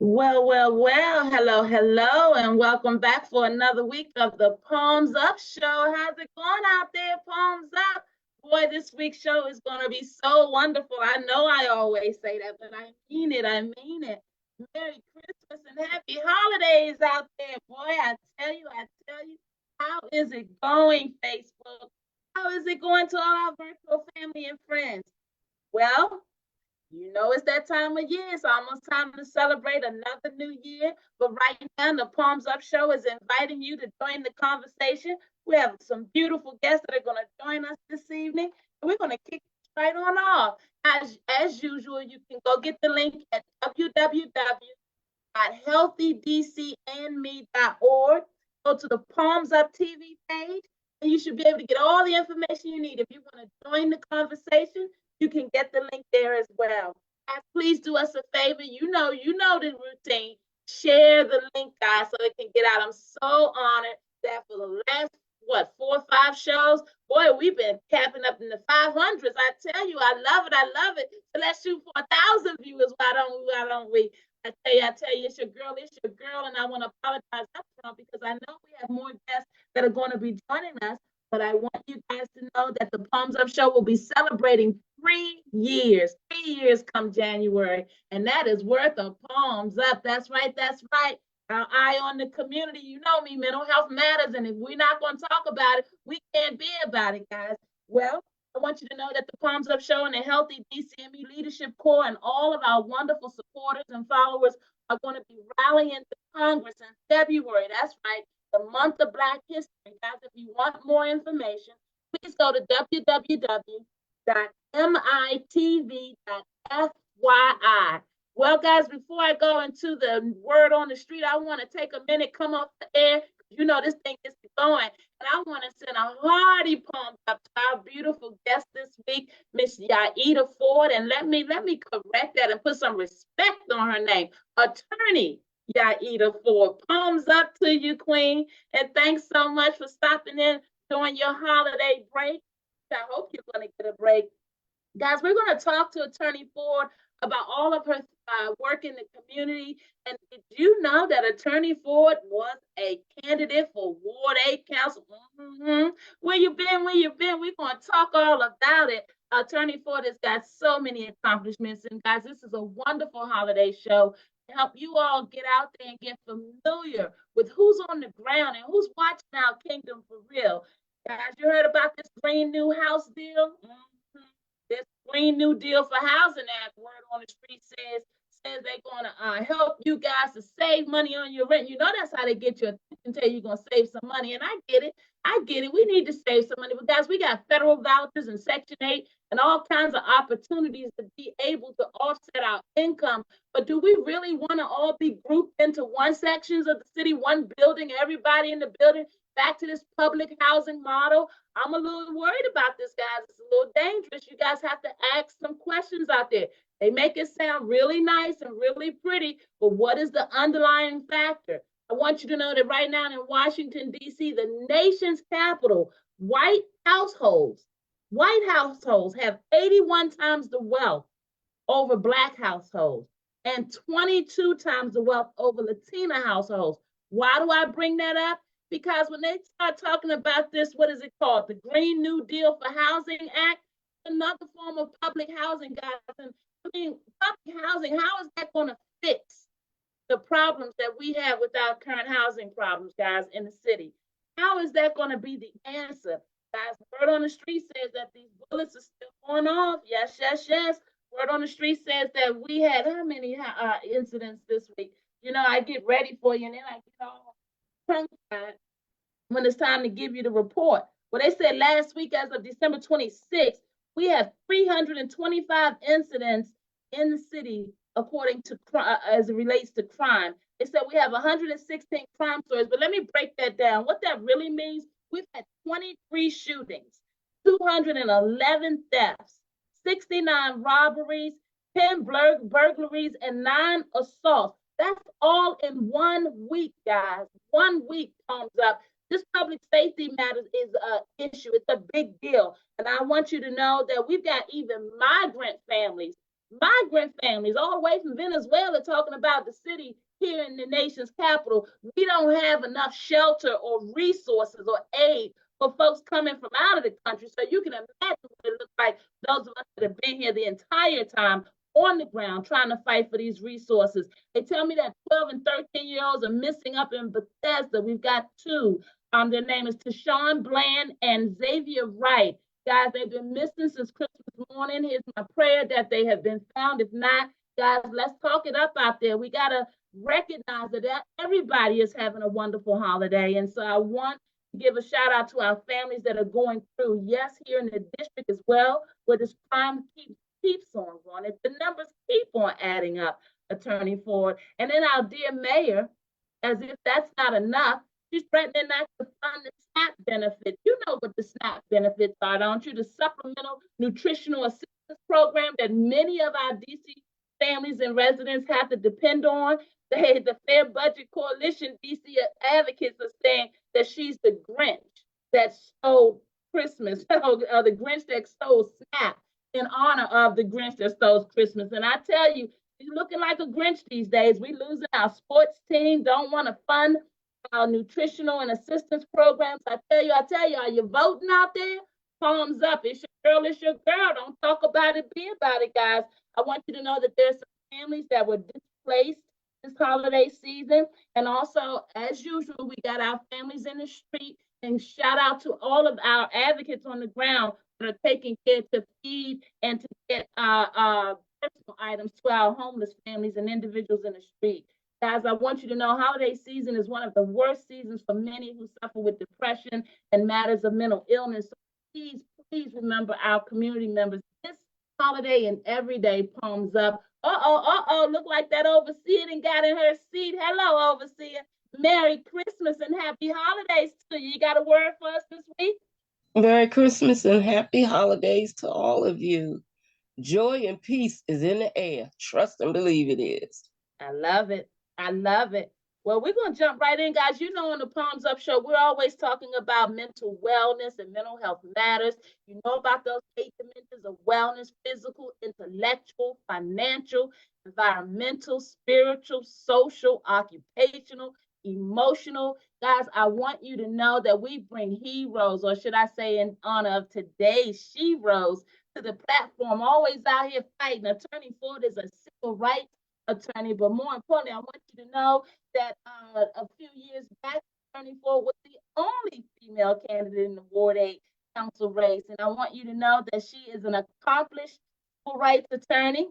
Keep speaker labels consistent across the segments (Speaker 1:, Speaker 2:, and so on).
Speaker 1: Well. Hello, hello, and welcome back for another week of the Palms Up Show. How's it going out there, Palms Up? Boy, this week's show is going to be so wonderful. I know I always say that, but I mean it. I mean it. Merry Christmas and happy holidays out there. Boy, I tell you, how is it going, Facebook? How is it going to all our virtual family and friends? Well, you know, it's that time of year. It's almost time to celebrate another new year. But right now, the Palms Up Show is inviting you to join the conversation. We have some beautiful guests that are going to join us this evening. And we're going to kick right on off. As usual, you can go get the link at www.healthydcandme.org. Go to the Palms Up TV page, and you should be able to get all the information you need. If you want to join the conversation, you can get the link there as well. Guys, please do us a favor. You know the routine. Share the link, guys, so it can get out. I'm so honored that for the last 4 or 5 shows, boy, we've been capping up in the 500s. I tell you, I love it. I love it. So let's shoot for 1,000 viewers. Why don't we? Why don't we? I tell you, it's your girl, and I want to apologize up front because I know we have more guests that are going to be joining us. But I want you guys to know that the Palms Up Show will be celebrating 3 years. 3 years come January, and that is worth a palms up. That's right. That's right. Our eye on the community. You know me, mental health matters, and if we're not going to talk about it, we can't be about it, guys. Well, I want you to know that the Palms Up Show and the Healthy DCME Leadership Corps and all of our wonderful supporters and followers are going to be rallying to Congress in February. That's right, the month of Black History. Guys, if you want more information, please go to www.mitv.fyi. Well, guys, before I go into the word on the street, I want to take a minute, come off the air. You know, this thing is going. And I want to send a hearty palm up to our beautiful guest this week, Miss Yaida Ford. And let me correct that and put some respect on her name. Attorney Yaida Ford. Palms up to you, Queen. And thanks so much for stopping in during your holiday break. I hope you're going to get a break. Guys, we're going to talk to Attorney Ford about all of her work in the community. And did you know that Attorney Ford was a candidate for Ward 8 Council? Where you been? Where you been? We're going to talk all about it. Attorney Ford has got so many accomplishments. And guys, this is a wonderful holiday show to help you all get out there and get familiar with who's on the ground and who's watching our kingdom for real. Guys, you heard about this Green New House deal? This Green New Deal for Housing Act, word on the street says they're going to help you guys to save money on your rent. You know that's how they get your attention, tell you you're going to save some money. And I get it. I get it. We need to save some money. But guys, we got federal vouchers and Section 8 and all kinds of opportunities to be able to offset our income. But do we really want to all be grouped into one sections of the city, one building, everybody in the building, back to this public housing model? I'm a little worried about this, guys. It's a little dangerous. You guys have to ask some questions out there. They make it sound really nice and really pretty, but what is the underlying factor? I want you to know that right now in Washington, D.C., the nation's capital, white households have 81 times the wealth over Black households and 22 times the wealth over Latina households. Why do I bring that up? Because when they start talking about this, what is it called? The Green New Deal for Housing Act, another form of public housing, guys. And I mean, public housing, how is that going to fix the problems that we have with our current housing problems, guys, in the city? How is that going to be the answer? Guys, word on the street says that these bullets are still going off. Yes, yes, yes. Word on the street says that we had how many incidents this week? You know, I get ready for you, and then I get all tongue tied when it's time to give you the report. Well, they said last week, as of December 26th, we have 325 incidents in the city, according to as it relates to crime. They said we have 116 crime stories, but let me break that down. What that really means, we've had 23 shootings, 211 thefts, 69 robberies, 10 burglaries, and 9 assaults. That's all in 1 week, guys. 1 week comes up. This public safety matters is an issue. It's a big deal. And I want you to know that we've got even migrant families migrant families all the way from Venezuela talking about the city here in the nation's capital. We don't have enough shelter or resources or aid for folks coming from out of the country. So you can imagine what it looks like those of us that have been here the entire time on the ground trying to fight for these resources. They tell me that 12 and 13-year-olds are missing up in Bethesda. We've got two. Their name is Tashawn Bland and Xavier Wright. Guys, they've been missing since Christmas morning. Here's my prayer that they have been found. If not, guys, let's talk it up out there. We got to recognize that everybody is having a wonderful holiday. And so I want to give a shout out to our families that are going through, yes, here in the district as well, where this crime keeps on going. The numbers keep on adding up, Attorney Ford. And then our dear mayor, as if that's not enough, she's threatening not to fund the SNAP benefit. You know what the SNAP benefits are, don't you? The Supplemental Nutritional Assistance Program that many of our DC families and residents have to depend on. The Fair Budget Coalition DC advocates are saying that she's the Grinch that stole Christmas, or the Grinch that stole SNAP in honor of the Grinch that stole Christmas. And I tell you, she's looking like a Grinch these days. We losing our sports team, don't want to fund our nutritional and assistance programs. I tell you, are you voting out there? Palms up. It's your girl, it's your girl. Don't talk about it, be about it, guys. I want you to know that there's some families that were displaced this holiday season. And also, as usual, we got our families in the street. And shout out to all of our advocates on the ground that are taking care to feed and to get personal items to our homeless families and individuals in the street. Guys, I want you to know holiday season is one of the worst seasons for many who suffer with depression and matters of mental illness. So please remember our community members this holiday and every day. Palms up. Look like that overseer and got in her seat. Hello, overseer. Merry Christmas and happy holidays to you. You got a word for us this week?
Speaker 2: Merry Christmas and happy holidays to all of you. Joy and peace is in the air. Trust and believe it is.
Speaker 1: I love it. I love it. Well, we're going to jump right in, guys. You know, on the Palms Up Show, we're always talking about mental wellness and mental health matters. You know about those 8 dimensions of wellness: physical, intellectual, financial, environmental, spiritual, social, occupational, emotional. Guys, I want you to know that we bring heroes, or should I say in honor of today's sheroes, to the platform, always out here fighting. Attorney Ford is a civil rights attorney, but more importantly, I want you to know that a few years back, Attorney Ford was the only female candidate in the Ward 8 council race. And I want you to know that she is an accomplished civil rights attorney,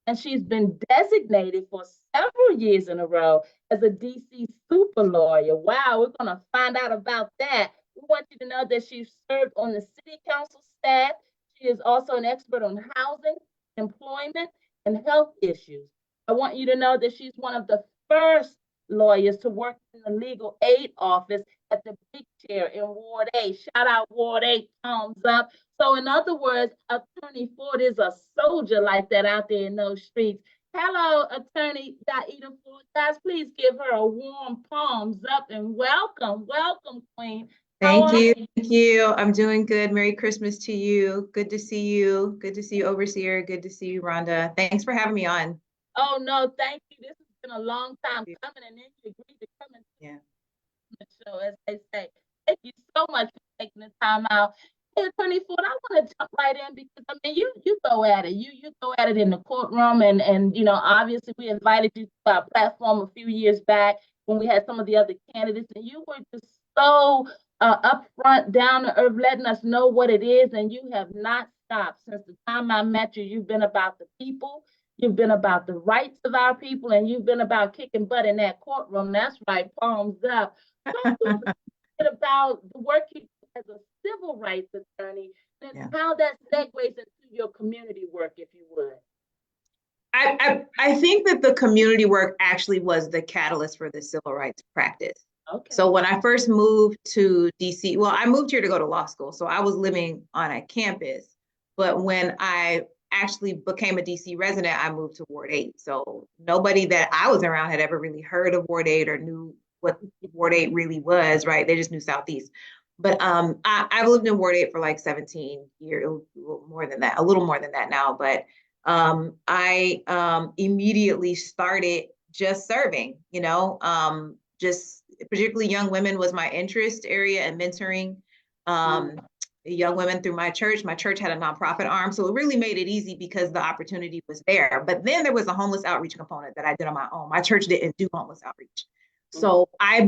Speaker 1: and she's been designated for several years in a row as a DC super lawyer. Wow, we're going to find out about that. We want you to know that she's served on the city council staff. She is also an expert on housing, employment, and health issues. I want you to know that she's one of the first lawyers to work in the legal aid office at the big chair in Ward 8. Shout out Ward 8, thumbs up. So in other words, Attorney Ford is a soldier like that out there in those streets. Hello, Attorney Daida Ford. Guys, please give her a warm palms up and welcome, Queen.
Speaker 3: Thank you. I'm doing good. Merry Christmas to you. Good to see you. Good to see you, Overseer. Good to see you, Rhonda. Thanks for having me on.
Speaker 1: Oh, no, thank you. This has been a long time coming, and then you agreed to come and the show, as they say. Thank you so much for taking the time out. Hey, Attorney Ford, I want to jump right in because, I mean, you go at it. You go at it in the courtroom, and you know, obviously we invited you to our platform a few years back when we had some of the other candidates, and you were just so upfront, down to earth, letting us know what it is, and you have not stopped. Since the time I met you, you've been about the people. You've been about the rights of our people, and you've been about kicking butt in that courtroom. That's right, palms up. Talk to us a bit about the work you do as a civil rights attorney and how that segues into your community work, if you would.
Speaker 3: I think that the community work actually was the catalyst for the civil rights practice.
Speaker 1: Okay.
Speaker 3: So when I first moved to DC, well, I moved here to go to law school, so I was living on a campus. But when I actually became a DC resident, I moved to Ward 8. So nobody that I was around had ever really heard of Ward 8 or knew what Ward 8 really was, right? They just knew Southeast. But I've lived in Ward 8 for like 17 years, a little more than that now. But I immediately started just serving, just particularly young women was my interest area and mentoring. Young women through my church. My church had a nonprofit arm, so it really made it easy because the opportunity was there. But then there was a homeless outreach component that I did on my own. My church didn't do homeless outreach. So I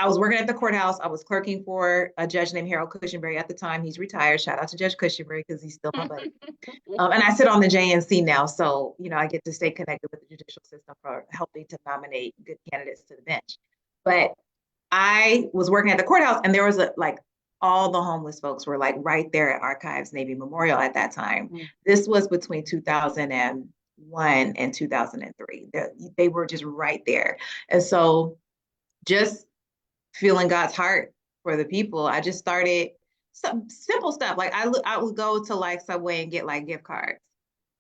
Speaker 3: was working at the courthouse. I was clerking for a judge named Harold Cushenberry at the time. He's retired. Shout out to Judge Cushenberry because he's still my buddy. And I sit on the JNC now. So, I get to stay connected with the judicial system for helping to nominate good candidates to the bench. But I was working at the courthouse, and there was all the homeless folks were right there at Archives Navy Memorial at that time. This was between 2001 and 2003. They were just right there. And so just feeling God's heart for the people, I just started some simple stuff. I would go to Subway and get gift cards,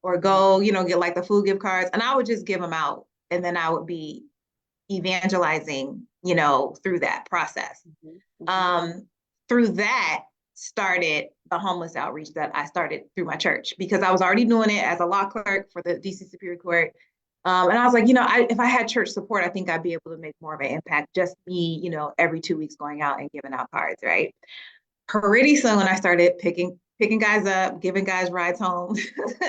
Speaker 3: or go, get the food gift cards, and I would just give them out. And then I would be evangelizing, through that process. Through that started the homeless outreach that I started through my church, because I was already doing it as a law clerk for the DC Superior Court. And I was like, if I had church support, I think I'd be able to make more of an impact. Just me, every 2 weeks going out and giving out cards, right? Pretty soon when I started picking guys up, giving guys rides home,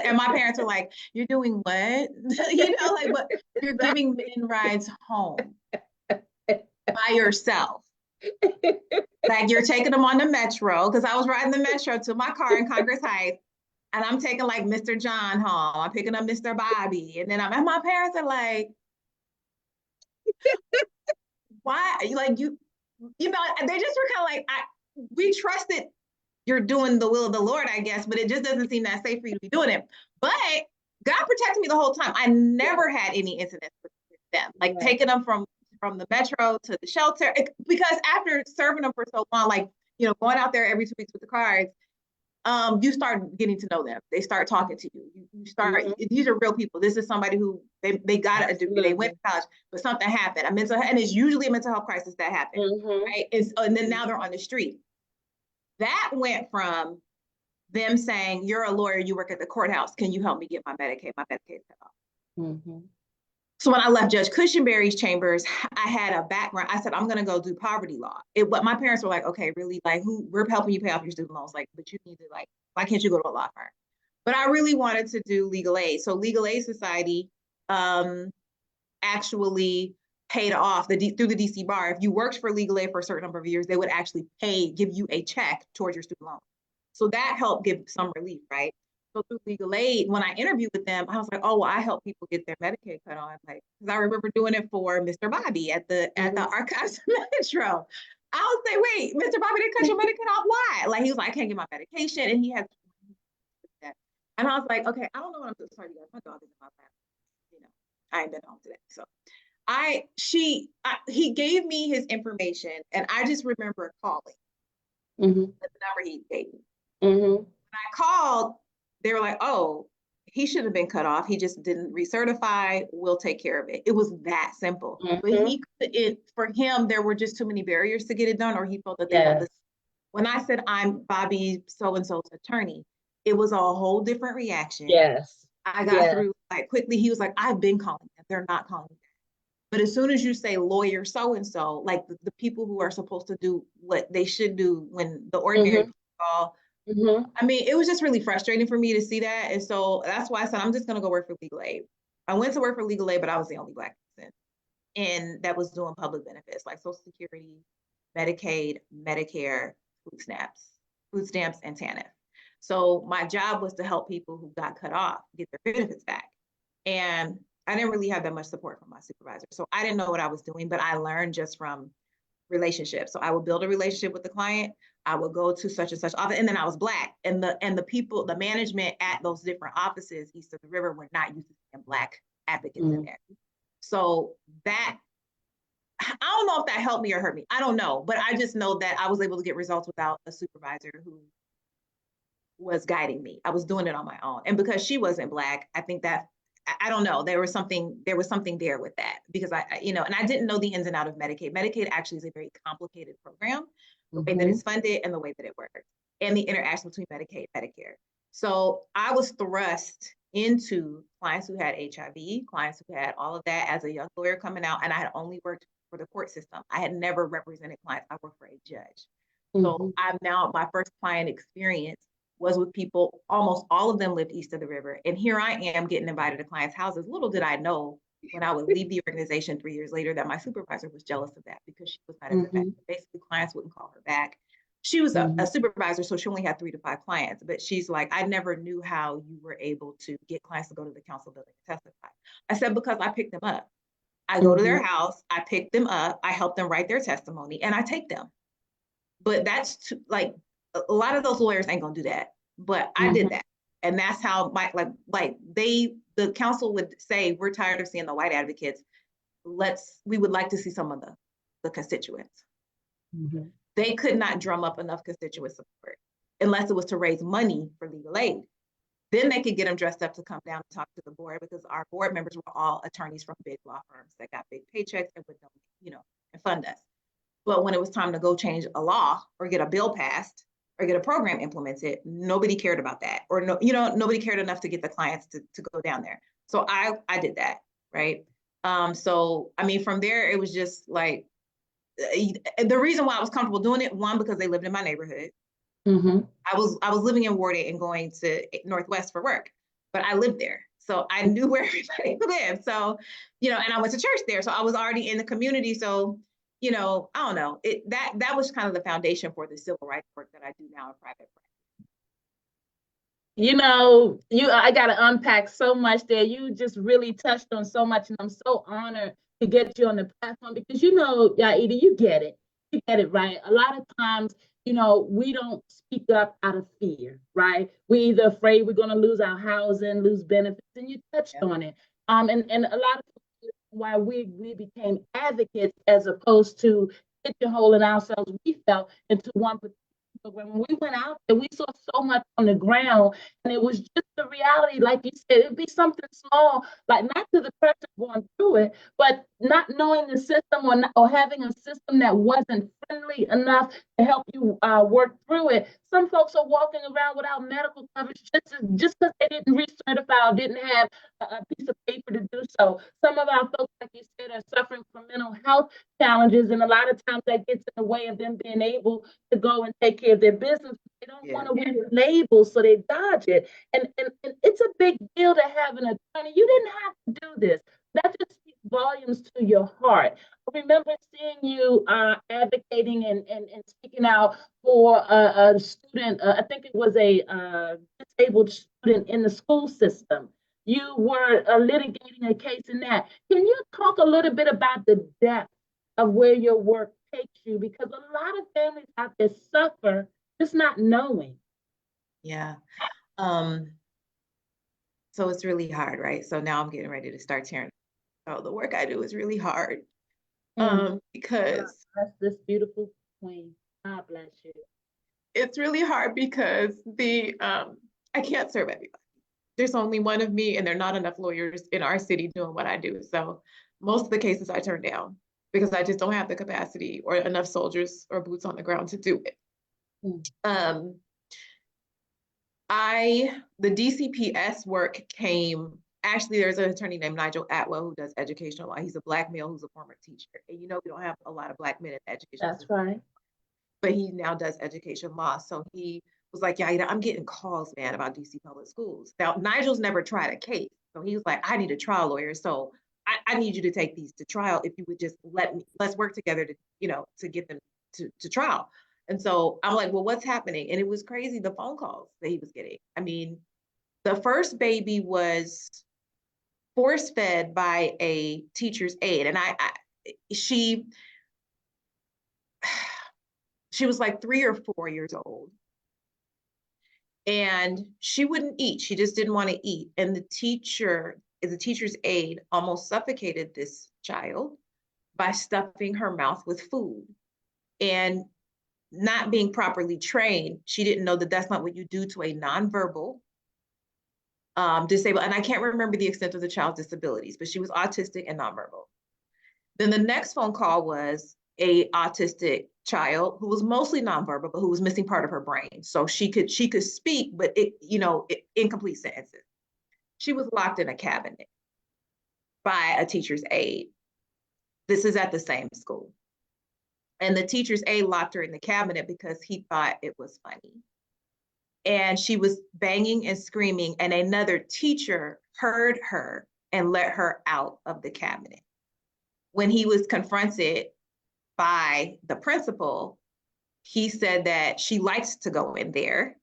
Speaker 3: and my parents were like, "You're doing what?" What? You're giving men rides home by yourself. You're taking them on the metro, because I was riding the metro to my car in Congress Heights, and I'm taking Mr. John home. I'm picking up Mr. Bobby, and then and my parents are like, "Why?" They just were kind of we trusted you're doing the will of the Lord, I guess, but it just doesn't seem that safe for you to be doing it. But God protected me the whole time. I never had any incidents with them, taking them from the metro to the shelter, because after serving them for so long, going out there every 2 weeks with the cards, you start getting to know them. They start talking to you. You start, these are real people. This is somebody who they got a degree, they went to college, but something happened. And it's usually a mental health crisis that happened, right? And then now they're on the street. That went from them saying, "You're a lawyer, you work at the courthouse. Can you help me get my Medicaid? My Medicaid's cut off." So when I left Judge Cushenberry's chambers, I had a background. I said, I'm going to go do poverty law. But my parents were like, "Okay, really? We're helping you pay off your student loans. But you need to why can't you go to a law firm?" But I really wanted to do legal aid. So Legal Aid Society actually paid off through the DC Bar. If you worked for legal aid for a certain number of years, they would actually give you a check towards your student loan. So that helped give some relief, right? So through legal aid, when I interviewed with them, I was like, "Oh, well, I help people get their Medicaid cut off." Because I remember doing it for Mr. Bobby at the Archives Metro. I was like, "Wait, Mr. Bobby didn't cut your Medicaid off? Why?" He was like, "I can't get my medication," and he had that. And I was like, "Okay, I don't know what I'm doing." Sorry, guys, my dog is in my lap. I ain't been home today, so he gave me his information, and I just remember calling the number he gave me. When I called, they were like, "Oh, he should have been cut off. He just didn't recertify. We'll take care of it." It was that simple. But for him, there were just too many barriers to get it done, or he felt that they had this. When I said, "I'm Bobby so-and-so's attorney," it was a whole different reaction.
Speaker 2: Yes.
Speaker 3: I got through quickly. He was like, "I've been calling them. They're not calling me." But as soon as you say lawyer so-and-so, the people who are supposed to do what they should do when the ordinary people call, I mean, it was just really frustrating for me to see that. And so that's why I said, I'm just going to go work for legal aid. I went to work for legal aid, but I was the only Black person. And that was doing public benefits like Social Security, Medicaid, Medicare, food stamps, and TANF. So my job was to help people who got cut off get their benefits back. And I didn't really have that much support from my supervisor. So I didn't know what I was doing, but I learned just from relationships. So I would build a relationship with the client. I would go to such and such office, and then I was Black. And the people, the management at those different offices east of the river were not used to seeing Black advocates in there. So that, I don't know if that helped me or hurt me. I don't know, but I just know that I was able to get results without a supervisor who was guiding me. I was doing it on my own. And because she wasn't Black, I think that, I don't know, there was something there with that, because and I didn't know the ins and outs of Medicaid. Medicaid actually is a very complicated program, the way that it's funded and the way that it works, and the interaction between Medicaid and Medicare. So I was thrust into clients who had HIV, clients who had all of that as a young lawyer coming out, and I had only worked for the court system. I had never represented clients. I worked for a judge. So I'm now, my first client experience was with people, almost all of them lived east of the river. And here I am getting invited to clients' houses. Little did I know when I would leave the organization 3 years later that my supervisor was jealous of that because she was not in the back. Basically, clients wouldn't call her back. She was a supervisor, so she only had 3 to 5 clients, but she's like, I never knew how you were able to get clients to go to the council building and testify. I said, because I picked them up. I go to their house, I pick them up, I help them write their testimony, and I take them. But that's too, like, a lot of those lawyers ain't gonna do that, but I did that. And that's how the council would say, we're tired of seeing the white advocates. We would like to see some of the constituents. They could not drum up enough constituent support unless it was to raise money for legal aid. Then they could get them dressed up to come down and talk to the board, because our board members were all attorneys from big law firms that got big paychecks and would, and fund us. But when it was time to go change a law or get a bill passed or get a program implemented, nobody cared about that. Or nobody cared enough to get the clients to go down there. So I did that, right? So, I mean, from there, it was just like, the reason why I was comfortable doing it, one, because they lived in my neighborhood. I was living in Ward 8 and going to Northwest for work, but I lived there. So I knew where everybody lived. So, and I went to church there. So I was already in the community. So, I don't know, that was kind of the foundation for the civil rights work that I do now in private practice.
Speaker 1: I got to unpack so much there. You just really touched on so much, and I'm so honored to get you on the platform because, Yaida, you get it. You get it, right? A lot of times, we don't speak up out of fear, right? We either afraid we're going to lose our housing, lose benefits, and you touched on it. And a lot of people, why we became advocates as opposed to pigeonholing ourselves, we felt into one particular program. When we went out there, we saw so much on the ground, and it was just the reality, like you said, it'd be something small, like not to the person going through it, but not knowing the system or having a system that wasn't friendly enough to help you work through it. Some folks are walking around without medical coverage just because they didn't recertify or didn't have a piece of paper to do so. Some of our folks, like you said, are suffering from mental health challenges, and a lot of times that gets in the way of them being able to go and take care of their business. They don't want to wear labels, so they dodge it. And it's a big deal to have an attorney. You didn't have to do this. That just speaks volumes to your heart. I remember seeing you advocating and speaking out for a student, I think it was a disabled student in the school system. You were litigating a case in that. Can you talk a little bit about the depth of where your work takes you? Because a lot of families out there suffer just not knowing.
Speaker 3: Yeah. So it's really hard, right? So now I'm getting ready to start tearing. So the work I do is really hard. Because
Speaker 1: that's this beautiful queen. God bless you.
Speaker 3: It's really hard because I can't serve everybody. There's only one of me, and there are not enough lawyers in our city doing what I do. So most of the cases I turn down because I just don't have the capacity or enough soldiers or boots on the ground to do it. The DCPS work came, actually there's an attorney named Nigel Atwell who does educational law. He's a Black male who's a former teacher. And we don't have a lot of Black men in education.
Speaker 1: That's right.
Speaker 3: But he now does education law. So he was like, yeah, I'm getting calls, man, about DC public schools. Now, Nigel's never tried a case. So he was like, I need a trial lawyer. So I need you to take these to trial. If you would just let's work together to get them to trial. And so I'm like, well, what's happening? And it was crazy, the phone calls that he was getting. I mean, the first baby was force-fed by a teacher's aide. And she was like 3 or 4 years old. And she wouldn't eat. She just didn't want to eat. And the teacher's aide almost suffocated this child by stuffing her mouth with food. And not being properly trained, she didn't know that that's not what you do to a nonverbal disabled. And I can't remember the extent of the child's disabilities, but she was autistic and nonverbal. Then the next phone call was a autistic child who was mostly nonverbal, but who was missing part of her brain. So she could speak, but incomplete sentences. She was locked in a cabinet by a teacher's aide. This is at the same school. And the teacher's aide locked her in the cabinet because he thought it was funny. And she was banging and screaming, and another teacher heard her and let her out of the cabinet. When he was confronted by the principal, he said that she likes to go in there,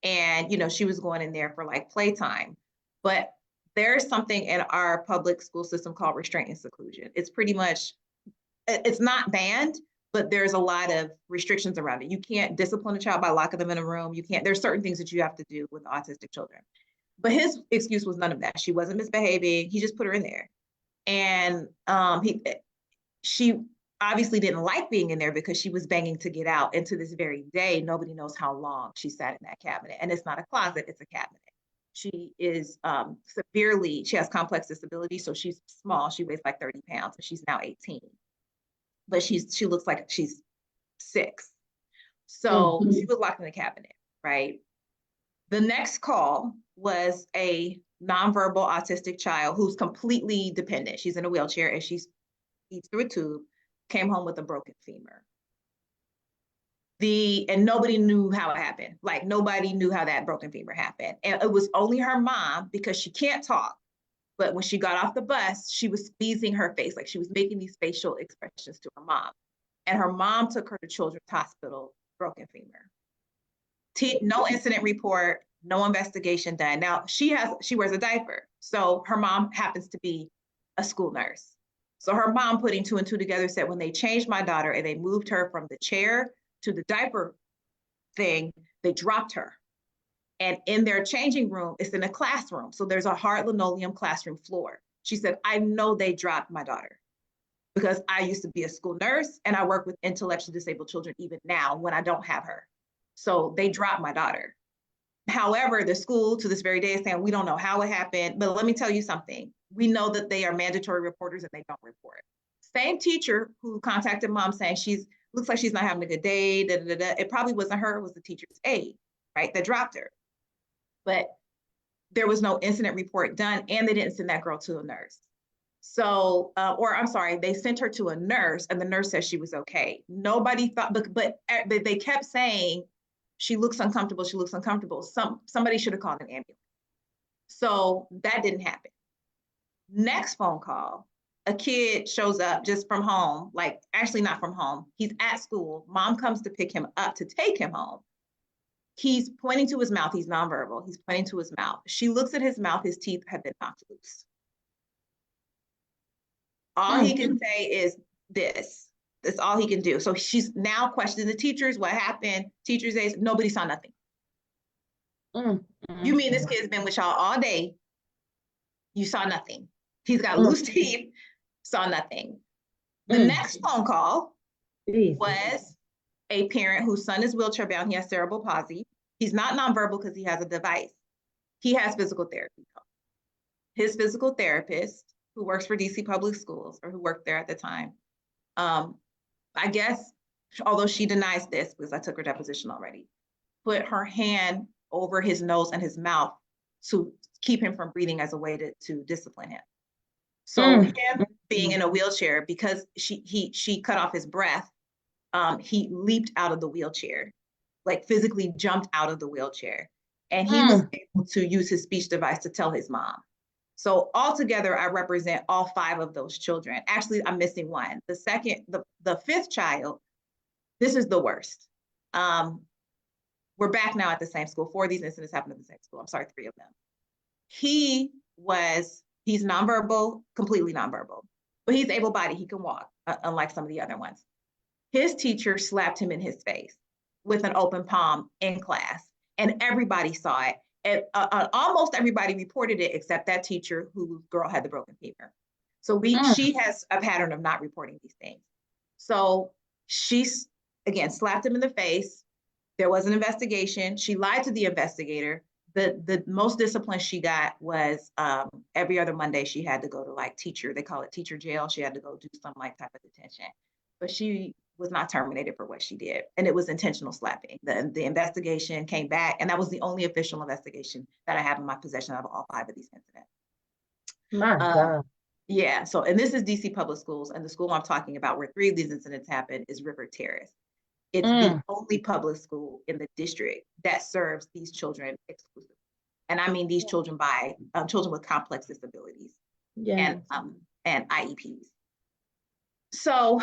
Speaker 3: and she was going in there for like playtime. But there's something in our public school system called restraint and seclusion. It's pretty much, it's not banned, but there's a lot of restrictions around it. You can't discipline a child by locking them in a room. There's certain things that you have to do with autistic children. But his excuse was none of that. She wasn't misbehaving. He just put her in there. And she obviously didn't like being in there because she was banging to get out. And to this very day, nobody knows how long she sat in that cabinet. And it's not a closet, it's a cabinet. She is she has complex disability. So she's small. She weighs like 30 pounds and she's now 18. But she looks like she's 6. So she was locked in the cabinet, right? The next call was a nonverbal autistic child who's completely dependent. She's in a wheelchair and she eats through a tube, came home with a broken femur. And nobody knew how it happened. Like nobody knew how that broken femur happened. And it was only her mom, because she can't talk. But when she got off the bus, she was squeezing her face, like she was making these facial expressions to her mom. And her mom took her to Children's Hospital, broken femur. No incident report, no investigation done. Now she wears a diaper. So her mom happens to be a school nurse. So her mom, putting 2 and 2 together, said when they changed my daughter and they moved her from the chair to the diaper thing, they dropped her. And in their changing room, it's in a classroom. So there's a hard linoleum classroom floor. She said, I know they dropped my daughter because I used to be a school nurse and I work with intellectually disabled children even now when I don't have her. So they dropped my daughter. However, the school to this very day is saying, we don't know how it happened, but let me tell you something. We know that they are mandatory reporters and they don't report. Same teacher who contacted mom saying looks like she's not having a good day, It probably wasn't her, it was the teacher's aide, right, that dropped her. But there was no incident report done and they didn't send that girl to a nurse. So, they sent her to a nurse and the nurse said she was okay. Nobody thought, but they kept saying, she looks uncomfortable, she looks uncomfortable. Somebody should have called an ambulance. So that didn't happen. Next phone call, a kid shows up just from home, like actually not from home. He's at school. Mom comes to pick him up to take him home. He's pointing to his mouth. He's nonverbal. He's pointing to his mouth. She looks at his mouth. His teeth have been knocked loose. All he can say is this. That's all he can do. So she's now questioning the teachers. What happened? Teachers say, nobody saw nothing. You mean this kid's been with y'all all day? You saw nothing. He's got loose teeth, saw nothing. The next phone call was a parent whose son is wheelchair bound. He has cerebral palsy. He's not nonverbal because he has a device. He has physical therapy. His physical therapist, who works for DC Public Schools, or who worked there at the time, I guess, although she denies this because I took her deposition already, put her hand over his nose and his mouth to keep him from breathing as a way to discipline him. So him being in a wheelchair, because she cut off his breath, he leaped out of the wheelchair, like physically jumped out of the wheelchair. And he was able to use his speech device to tell his mom. So altogether, I represent all 5 of those children. Actually, I'm missing one. The 5th child, this is the worst. We're back now at the same school. 4 of these incidents happened at the same school. I'm sorry, 3 of them. He's nonverbal, completely nonverbal, but he's able-bodied. He can walk, unlike some of the other ones. His teacher slapped him in his face with an open palm in class, and everybody saw it. And almost everybody reported it except that teacher whose girl had the broken femur. So she has a pattern of not reporting these things. So she's, again, slapped him in the face. There was an investigation. She lied to the investigator. The most discipline she got was every other Monday she had to go to they call it teacher jail. She had to go do some type of detention. But she was not terminated for what she did. And it was intentional slapping. The investigation came back, and that was the only official investigation that I have in my possession out of all 5 of these incidents.
Speaker 1: My God.
Speaker 3: Yeah, so, and this is DC Public Schools, and the school I'm talking about where 3 of these incidents happened is River Terrace. It's the only public school in the district that serves these children exclusively. And I mean these children by children with complex disabilities
Speaker 1: Yeah.
Speaker 3: and IEPs. So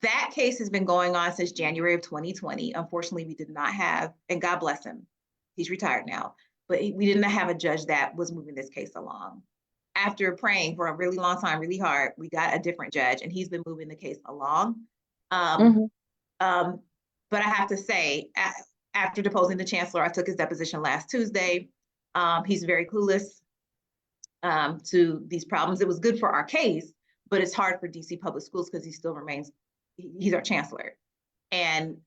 Speaker 3: that case has been going on since January of 2020. Unfortunately, we did not have, and God bless him, he's retired now, but we didn't have a judge that was moving this case along. After praying for a really long time, really hard, we got a different judge, and he's been moving the case along. But I have to say, after deposing the chancellor, I took his deposition last Tuesday. He's very clueless to these problems. It was good for our case, but it's hard for DC Public Schools because he still remains, he's our chancellor. And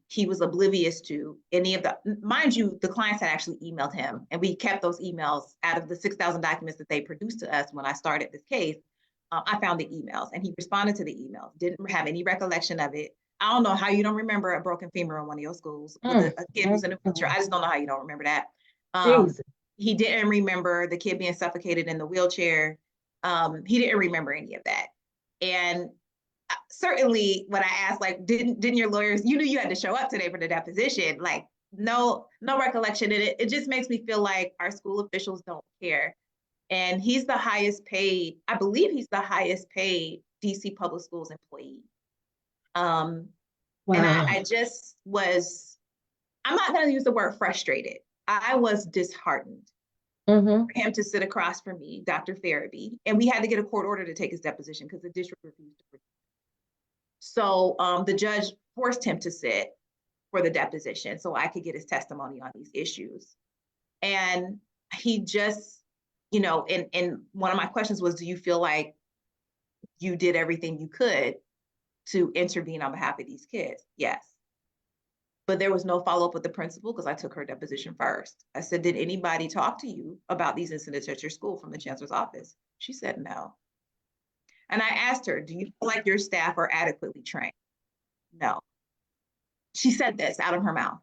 Speaker 3: he was oblivious to any of the, mind you, the clients had actually emailed him, and we kept those emails out of the 6,000 documents that they produced to us when I started this case. I found the emails, and he responded to the emails, didn't have any recollection of it. I don't know how you don't remember a broken femur in one of your schools with a kid who's in a wheelchair. I just don't know how you don't remember that. He didn't remember the kid being suffocated in the wheelchair. He didn't remember any of that. And certainly when I asked, like, didn't your lawyers, you knew you had to show up today for the deposition, like, no recollection in it. It just makes me feel like our school officials don't care. And he's the highest paid, I believe he's the highest paid DC Public Schools employee. Wow. And I just was, I'm not going to use the word frustrated. I was disheartened for him to sit across from me, Dr. Farabee, and we had to get a court order to take his deposition because the district refused to. So the judge forced him to sit for the deposition so I could get his testimony on these issues. And he just, you know, and one of my questions was, do you feel like you did everything you could to intervene on behalf of these kids? Yes. But there was no follow-up with the principal because I took her deposition first. I said, did anybody talk to you about these incidents at your school from the chancellor's office? She said no. And I asked her, do you feel like your staff are adequately trained? No. She said this out of her mouth.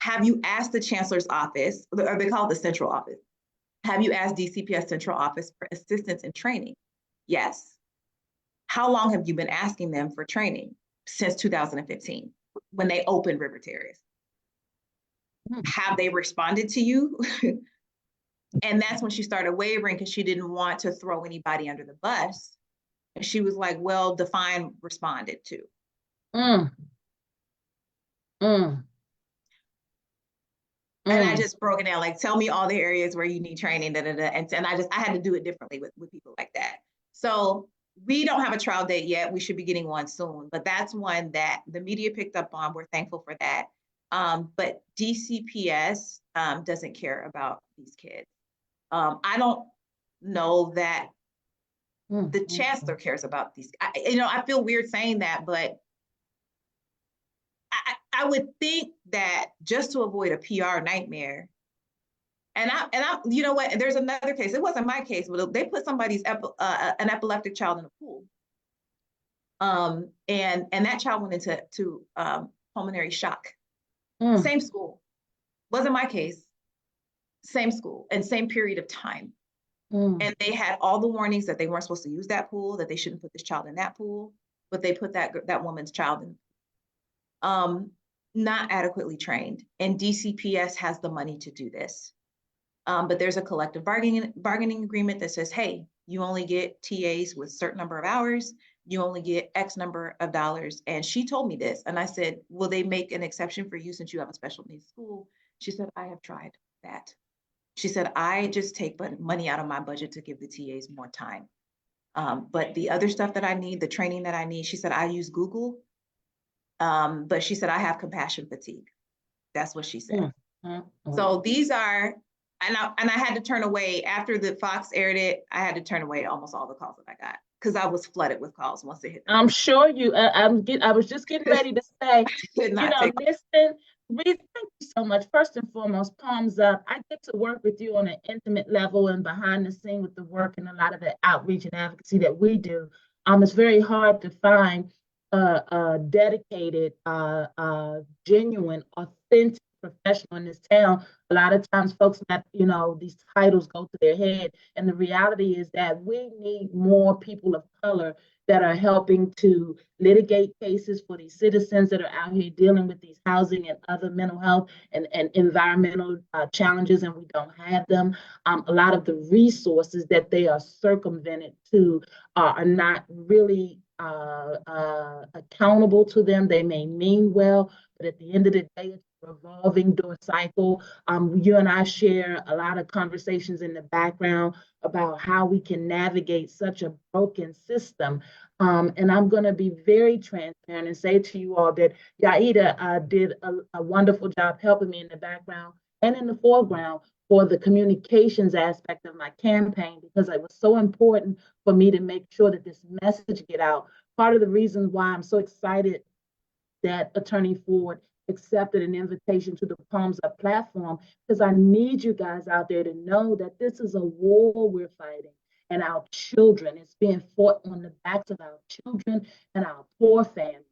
Speaker 3: Have you asked the chancellor's office, or they call it the central office, have you asked DCPS central office for assistance in training? Yes. How long have you been asking them for training? Since 2015, when they opened River Terrace. Have they responded to you? And that's when she started wavering because she didn't want to throw anybody under the bus. And she was like, well, define responded to. And I just broke it down, like, tell me all the areas where you need training, and I had to do it differently with people like that. So we don't have a trial date yet. We should be getting one soon, but that's one that the media picked up on. We're thankful for that. But DCPS doesn't care about these kids. I don't know that the chancellor cares about these. I feel weird saying that, but I would think that just to avoid a PR nightmare, and I, you know what? There's another case. It wasn't my case, but they put somebody's an epileptic child in a pool, and that child went into pulmonary shock. Same school, wasn't my case. Same school and same period of time, and they had all the warnings that they weren't supposed to use that pool, that they shouldn't put this child in that pool, but they put that woman's child in. Not adequately trained, and DCPS has the money to do this. But there's a collective bargaining agreement that says, hey, you only get TAs with a certain number of hours, you only get X number of dollars. And she told me this, and I said, will they make an exception for you since you have a special needs school? She said, I have tried that. She said, I just take money out of my budget to give the TAs more time. But the other stuff that I need, the training that I need, she said, I use Google. But she said, I have compassion fatigue. That's what she said. So these are, and I had to turn away after the Fox aired it. I had to turn away almost all the calls that I got because I was flooded with calls once it hit.
Speaker 1: I'm sure you. I was just getting ready to say,
Speaker 3: Did not take.
Speaker 1: listen, Reed, thank you so much. First and foremost, palms up. I get to work with you on an intimate level and behind the scene with the work and a lot of the outreach and advocacy that we do. It's very hard to find a dedicated, genuine, authentic professional in this town. A lot of times folks that, these titles go to their head. And the reality is that we need more people of color that are helping to litigate cases for these citizens that are out here dealing with these housing and other mental health and environmental challenges, and we don't have them. A lot of the resources that they are circumvented to are not really accountable to them. They may mean well, but at the end of the day, it's a revolving door cycle. You and I share a lot of conversations in the background about how we can navigate such a broken system. And I'm going to be very transparent and say to you all that Yaida did a wonderful job helping me in the background and in the foreground for the communications aspect of my campaign, because it was so important for me to make sure that this message get out. Part of the reason why I'm so excited that Attorney Ford accepted an invitation to the Palms Up platform, because I need you guys out there to know that this is a war we're fighting, and our children, it's being fought on the backs of our children and our poor families.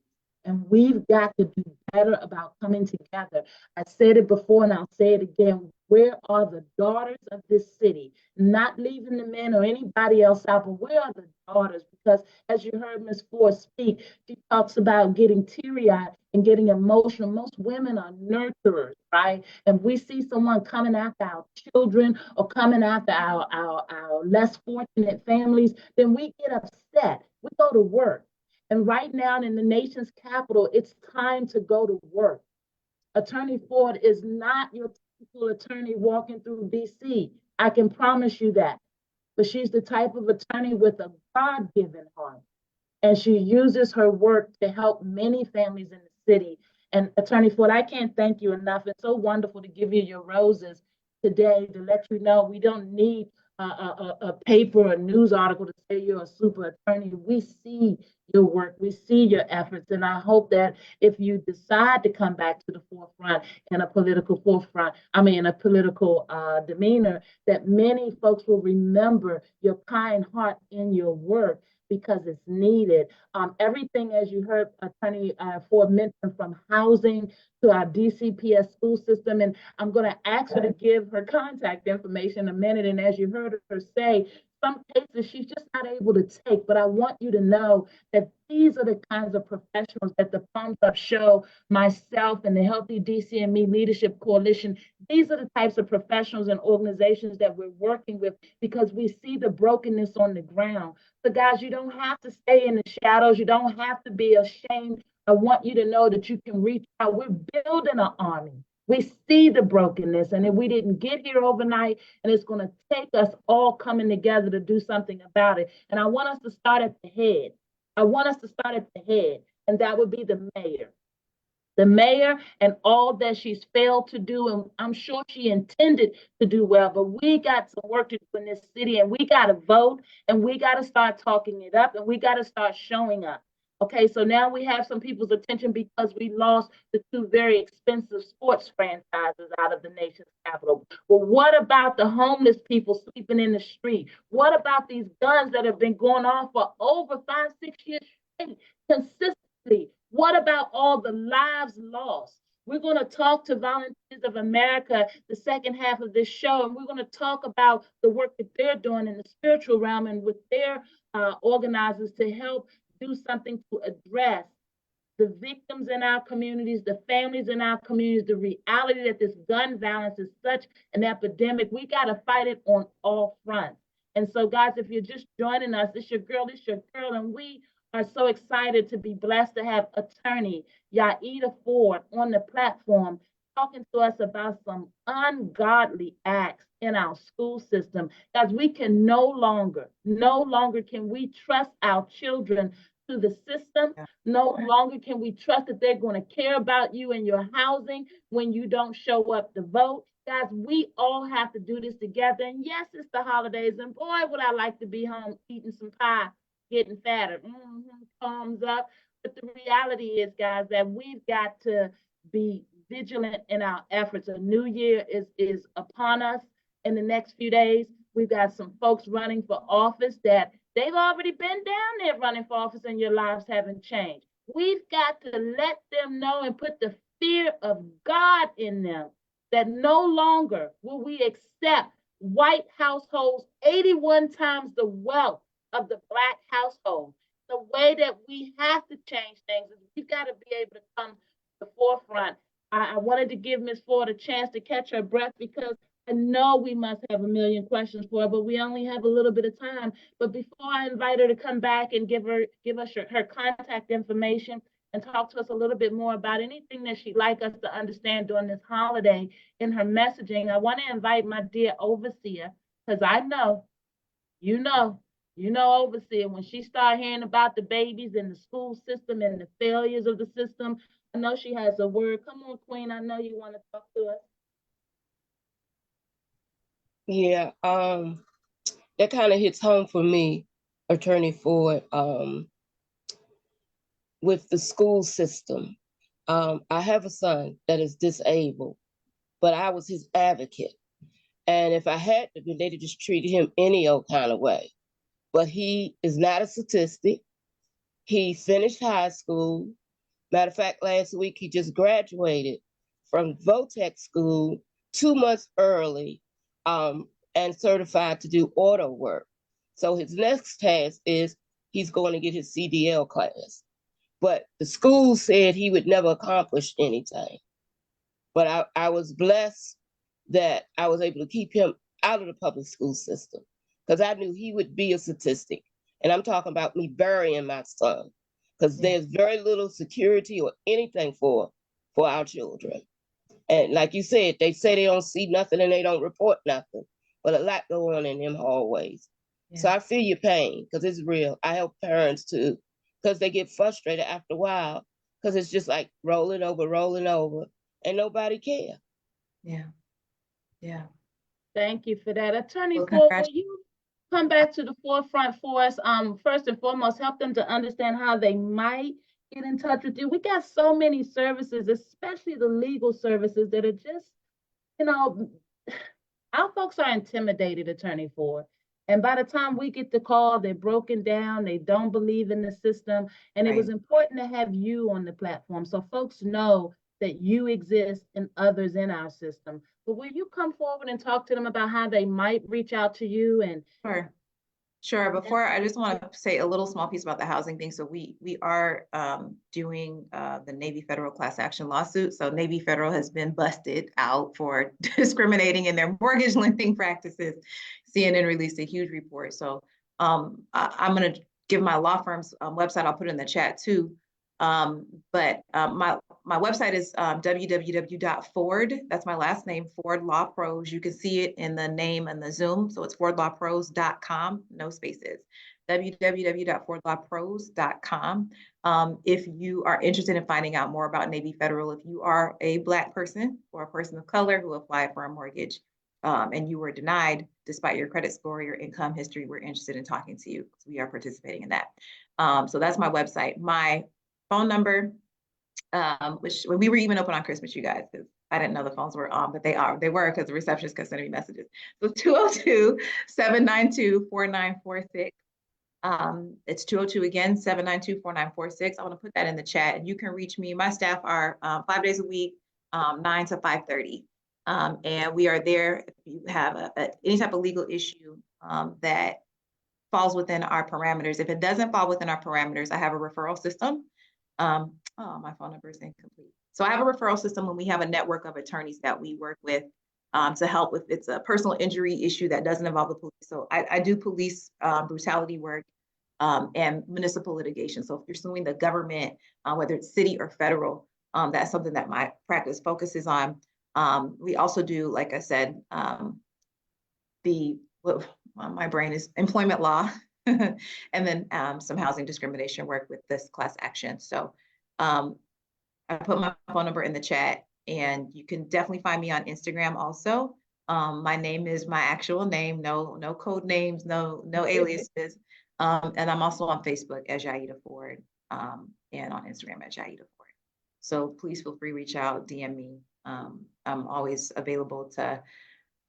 Speaker 1: And we've got to do better about coming together. I said it before and I'll say it again. Where are the daughters of this city? Not leaving the men or anybody else out, but where are the daughters? Because as you heard Ms. Ford speak, she talks about getting teary-eyed and getting emotional. Most women are nurturers, right? And we see someone coming after our children or coming after our less fortunate families, then we get upset. We go to work. And right now in the nation's capital, it's time to go to work. Attorney Ford is not your typical attorney walking through DC. I can promise you that. But she's the type of attorney with a God-given heart. And she uses her work to help many families in the city. And Attorney Ford, I can't thank you enough. It's so wonderful to give you your roses today to let you know we don't need a paper or news article to say you're a super attorney. We see your work, we see your efforts, and I hope that if you decide to come back to the forefront in a political demeanor, that many folks will remember your kind heart in your work, because it's needed. Everything, as you heard Attorney Ford mention, from housing to our DCPS school system, and I'm going to ask her to give her contact information in a minute. And as you heard her say, some cases she's just not able to take, but I want you to know that these are the kinds of professionals that the Palms Up Show, myself, and the Healthy DCME Leadership Coalition, these are the types of professionals and organizations that we're working with, because we see the brokenness on the ground. So guys, you don't have to stay in the shadows. You don't have to be ashamed. I want you to know that you can reach out. We're building an army. We see the brokenness, and if we didn't get here overnight, and it's going to take us all coming together to do something about it. And I want us to start at the head. I want us to start at the head, and that would be the mayor. The mayor and all that she's failed to do, and I'm sure she intended to do well, but we got some work to do in this city, and we got to vote, and we got to start talking it up, and we got to start showing up. Okay, so now we have some people's attention because we lost the two very expensive sports franchises out of the nation's capital. Well, what about the homeless people sleeping in the street? What about these guns that have been going on for over 5-6 years straight, consistently? What about all the lives lost? We're going to talk to Volunteers of America the second half of this show, and we're going to talk about the work that they're doing in the spiritual realm and with their organizers to help do something to address the victims in our communities, the families in our communities, the reality that this gun violence is such an epidemic. We got to fight it on all fronts. And so, guys, if you're just joining us, it's your girl, and we are so excited to be blessed to have attorney Yaida Ford on the platform talking to us about some ungodly acts in our school system. Guys, we can no longer can we trust our children to the system. No longer can we trust that they're going to care about you and your housing when you don't show up to vote. Guys, we all have to do this together. And yes, it's the holidays, and boy, would I like to be home eating some pie getting fatter. Thumbs up. But the reality is, guys, that we've got to be vigilant in our efforts. A new year is upon us in the next few days. We've got some folks running for office that they've already been down there running for office and your lives haven't changed. We've got to let them know and put the fear of God in them that no longer will we accept white households 81 times the wealth of the Black household. The way that we have to change things is we've got to be able to come to the forefront. I wanted to give Ms. Ford a chance to catch her breath because I know we must have a million questions for her, but we only have a little bit of time. But before I invite her to come back and give us her contact information and talk to us a little bit more about anything that she'd like us to understand during this holiday in her messaging, I want to invite my dear overseer, because I know, you know, overseer, when she started hearing about the babies in the school system and the failures of the system, I know she has a word. Come on, Queen, I know you want to talk to us.
Speaker 2: Yeah, that kind of hits home for me, Attorney Ford, with the school system. I have a son that is disabled, but I was his advocate. And if I had to be, they'd have just treated him any old kind of way. But he is not a statistic. He finished high school. Matter of fact, last week he just graduated from Votech School 2 months early, and certified to do auto work. So his next task is he's going to get his CDL class. But the school said he would never accomplish anything. But I was blessed that I was able to keep him out of the public school system because I knew he would be a statistic. And I'm talking about me burying my son because there's very little security or anything for our children. And like you said, they say they don't see nothing and they don't report nothing, but a lot go on in them hallways. Yeah. So I feel your pain because it's real. I help parents too because they get frustrated after a while because it's just like rolling over, and nobody care.
Speaker 3: Yeah.
Speaker 1: Thank you for that. Attorney Ford, will you come back to the forefront for us? First and foremost, help them to understand how they might get in touch with you. We got so many services, especially the legal services that are just, our folks are intimidated, Attorney Ford. And by the time we get the call, they're broken down. They don't believe in the system. And It was important to have you on the platform so folks know that you exist and others in our system. But will you come forward and talk to them about how they might reach out to you? And
Speaker 3: Sure. Before, I just want to say a little small piece about the housing thing. So we are doing the Navy Federal class action lawsuit. So Navy Federal has been busted out for discriminating in their mortgage lending practices. CNN released a huge report. So I'm going to give my law firm's website. I'll put it in the chat too. But my website is www.ford. That's my last name, Ford Law Pros. You can see it in the name and the Zoom. So it's fordlawpros.com, no spaces. www.fordlawpros.com. If you are interested in finding out more about Navy Federal, if you are a Black person or a person of color who applied for a mortgage and you were denied despite your credit score or your income history, we're interested in talking to you because we are participating in that. So that's my website. My phone number, which when we were even open on Christmas, you guys, because I didn't know the phones were on, but they were because the receptionist kept sending me messages. So 202-792-4946. It's 202 again, 792-4946. I want to put that in the chat and you can reach me. My staff are 5 days a week, 9 to 5:30. And we are there if you have any type of legal issue that falls within our parameters. If it doesn't fall within our parameters, I have a referral system. My phone number is incomplete. So I have a referral system when we have a network of attorneys that we work with to help with it's a personal injury issue that doesn't involve the police. So I do police brutality work and municipal litigation. So if you're suing the government, whether it's city or federal, that's something that my practice focuses on. We also do, like I said, my brain is employment law, and then some housing discrimination work with this class action. So I put my phone number in the chat and you can definitely find me on Instagram also. My name is my actual name, no code names, no aliases. And I'm also on Facebook as Yaida Ford, and on Instagram at Yaida Ford. So please feel free to reach out, DM me. I'm always available to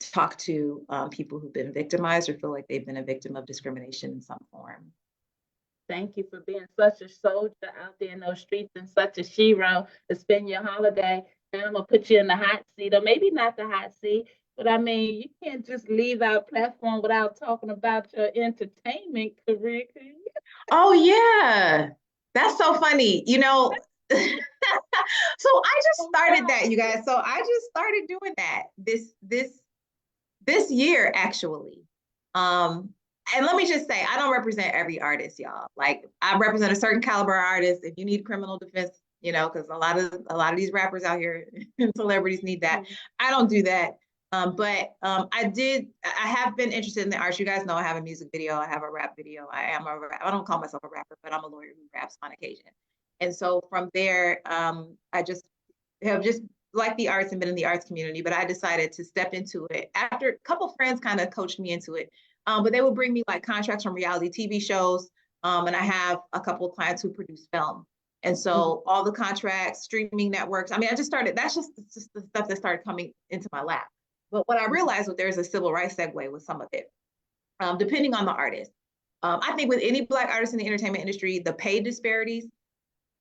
Speaker 3: talk to people who've been victimized or feel like they've been a victim of discrimination in some form.
Speaker 1: Thank you for being such a soldier out there in those streets and such a hero to spend your holiday. And I'm gonna put you in the hot seat, or maybe not the hot seat, but I mean, you can't just leave our platform without talking about your entertainment career.
Speaker 3: Oh yeah, that's so funny. So I just started that, you guys. So I just started doing that this year, actually. And let me just say, I don't represent every artist, y'all. Like, I represent a certain caliber artist. If you need criminal defense, because a lot of these rappers out here and celebrities need that. I don't do that. But I have been interested in the arts. You guys know I have a music video, I have a rap video. I don't call myself a rapper, but I'm a lawyer who raps on occasion. And so from there, I just have just liked the arts and been in the arts community, but I decided to step into it after a couple of friends kind of coached me into it. But they would bring me like contracts from reality TV shows. And I have a couple of clients who produce film. And so all the contracts, streaming networks, I mean, that's just the stuff that started coming into my lap. But what I realized was there's a civil rights segue with some of it, depending on the artist. I think with any Black artist in the entertainment industry, the pay disparities,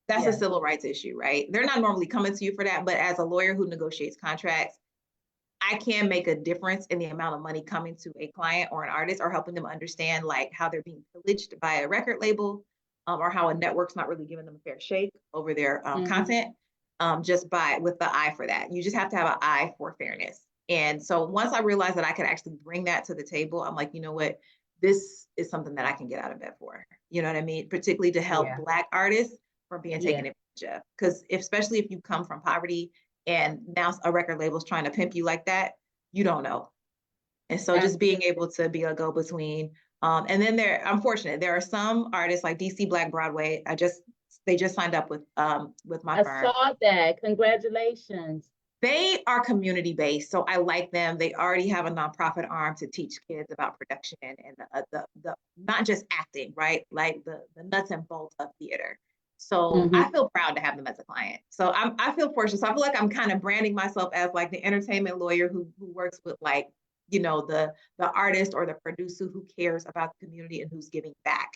Speaker 3: that's a civil rights issue, right? They're not normally coming to you for that, but as a lawyer who negotiates contracts, I can make a difference in the amount of money coming to a client or an artist, or helping them understand like how they're being pillaged by a record label, or how a network's not really giving them a fair shake over their content, with the eye for that. You just have to have an eye for fairness. And so once I realized that I could actually bring that to the table, I'm like, you know what, this is something that I can get out of bed for. You know what I mean? Particularly to help Black artists from being taken advantage of. Because especially if you come from poverty and now a record label's trying to pimp you like that, you don't know. And so just being able to be a go-between. And then I'm fortunate. There are some artists like DC Black Broadway. They just signed up with my firm.
Speaker 1: I saw that. Congratulations.
Speaker 3: They are community-based, so I like them. They already have a nonprofit arm to teach kids about production and the not just acting, right? Like the nuts and bolts of theater. So I feel proud to have them as a client. So I feel fortunate. So I feel like I'm kind of branding myself as like the entertainment lawyer who works with like, the artist or the producer who cares about the community and who's giving back.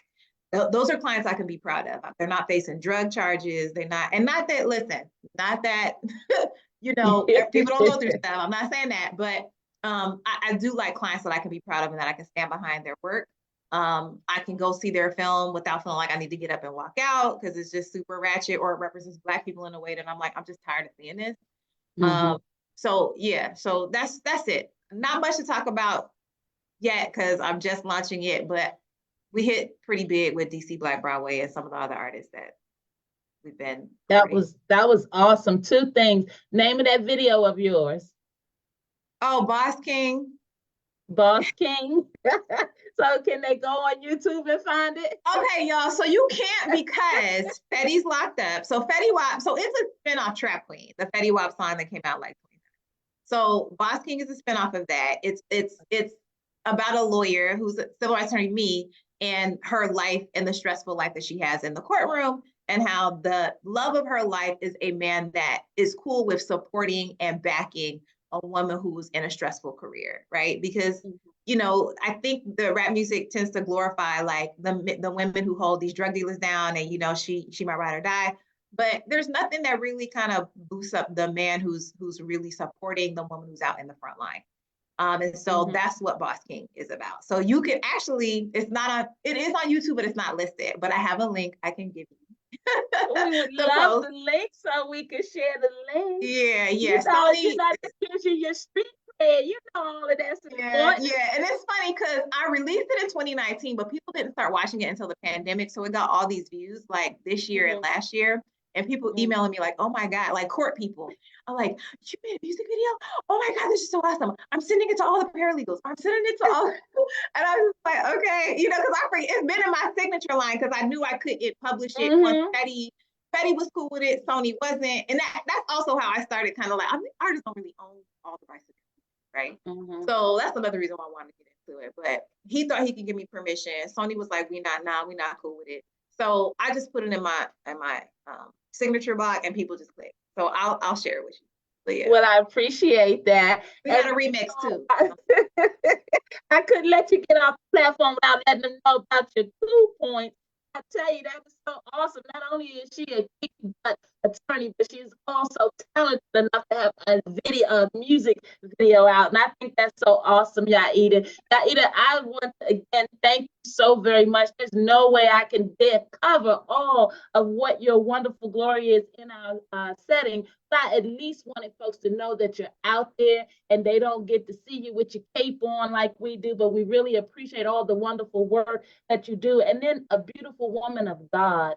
Speaker 3: Those are clients I can be proud of. They're not facing drug charges. Not that people don't go through stuff. I'm not saying that, but I do like clients that I can be proud of and that I can stand behind their work. I can go see their film without feeling like I need to get up and walk out because it's just super ratchet or it represents Black people in a way that I'm like, I'm just tired of seeing this. So that's it. Not much to talk about yet because I'm just launching it, but we hit pretty big with DC Black Broadway and some of the other artists that we've been.
Speaker 1: That was awesome. Two things. Name of that video of yours.
Speaker 3: Oh, Boss King.
Speaker 1: Boss King. So can they go on YouTube and find it?
Speaker 3: Okay, y'all. So you can't because Fetty's locked up. So Fetty Wap. So it's a spinoff Trap Queen, the Fetty Wap song that came out like 20 minutes. So Boss King is a spinoff of that. It's about a lawyer who's a civil rights attorney, me, and her life and the stressful life that she has in the courtroom, and how the love of her life is a man that is cool with supporting and backing a woman who's in a stressful career, right? Because I think the rap music tends to glorify like the women who hold these drug dealers down, and she might ride or die. But there's nothing that really kind of boosts up the man who's really supporting the woman who's out in the front line. And so that's what Boss King is about. So you can actually, it is on YouTube, but it's not listed. But I have a link I can give you.
Speaker 1: We would love the link so we can share the link.
Speaker 3: Yeah.
Speaker 1: That gives you your street cred, all of that support.
Speaker 3: Yeah, and it's funny because I released it in 2019, but people didn't start watching it until the pandemic. So it got all these views like this year and last year. And people emailing me like, oh my God, like court people. I'm like, you made a music video? Oh my God, this is so awesome. I'm sending it to all the paralegals. I'm sending it to all. And I was like, okay, because it's been in my signature line because I knew I couldn't publish it once Fetty was cool with it, Sony wasn't. And that's also how I started kind of like, I mean, artists don't really own all the rights to music, right? So that's another reason why I wanted to get to it, but he thought he could give me permission. Sony was like, we not cool with it. So I just put it in my signature box, and people just click. So I'll share it with you. But yeah,
Speaker 1: Well, I appreciate that.
Speaker 3: we got a remix too.
Speaker 1: I couldn't let you get off the platform without letting them know about your cool points. I tell you, that was so awesome. Not only is she a kick-butt attorney, but she's also talented enough to have a music video out. And I think that's so awesome, Yaida. Yaida, I want to again thank you so very much. There's no way I can cover all of what your wonderful glory is in our setting. But I at least wanted folks to know that you're out there and they don't get to see you with your cape on like we do, but we really appreciate all the wonderful work that you do. And then a beautiful woman of God.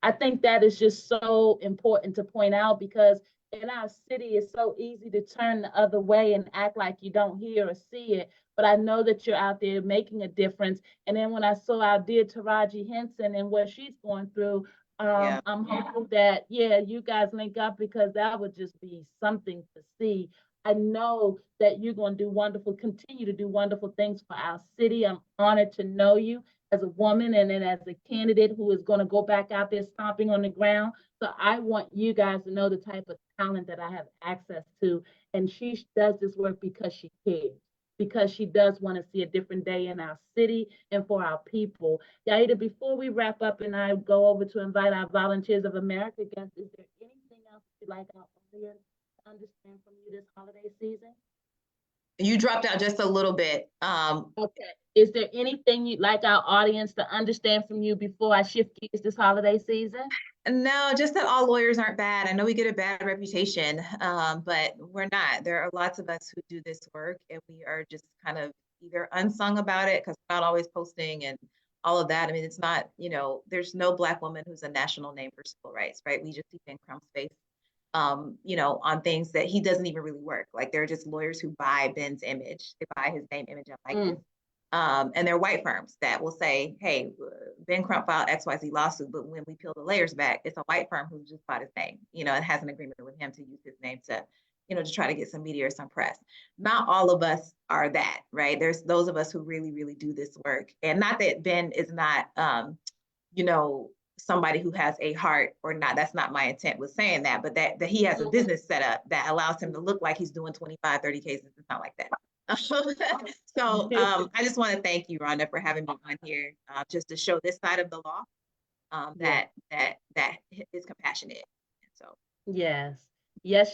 Speaker 1: I think that is just so important to point out, because in our city, it's so easy to turn the other way and act like you don't hear or see it. But I know that you're out there making a difference. And then when I saw our dear Taraji Henson and what she's going through, I'm hopeful that, you guys link up, because that would just be something to see. I know that you're going to continue to do wonderful things for our city. I'm honored to know you as a woman and then as a candidate who is going to go back out there stomping on the ground. So I want you guys to know the type of talent that I have access to. And she does this work because she cares, because she does want to see a different day in our city and for our people. Yaida, before we wrap up and I go over to invite our Volunteers of America guests, is there anything else you'd like our audience to understand from you this holiday season?
Speaker 3: You dropped out just a little bit.
Speaker 1: Okay. Is there anything you'd like our audience to understand from you before I shift gears this holiday season?
Speaker 3: No, just that all lawyers aren't bad. I know we get a bad reputation, but we're not. There are lots of us who do this work, and we are just kind of either unsung about it because we're not always posting and all of that. I mean, it's not, there's no Black woman who's a national name for civil rights, right? We just see Ben Crump's face, on things that he doesn't even really work. Like, they're just lawyers who buy Ben's image. They buy his name, image, and likeness. And they're white firms that will say, hey, Ben Crump filed XYZ lawsuit, but when we peel the layers back, it's a white firm who just bought his name, and has an agreement with him to use his name to, to try to get some media or some press. Not all of us are that, right? There's those of us who really, really do this work. And not that Ben is not, somebody who has a heart or not. That's not my intent with saying that, but that he has a business set up that allows him to look like he's doing 25, 30 cases. It's not like that. So I just want to thank you, Rhonda, for having me on here, just to show this side of the law, that is compassionate. So
Speaker 1: yes,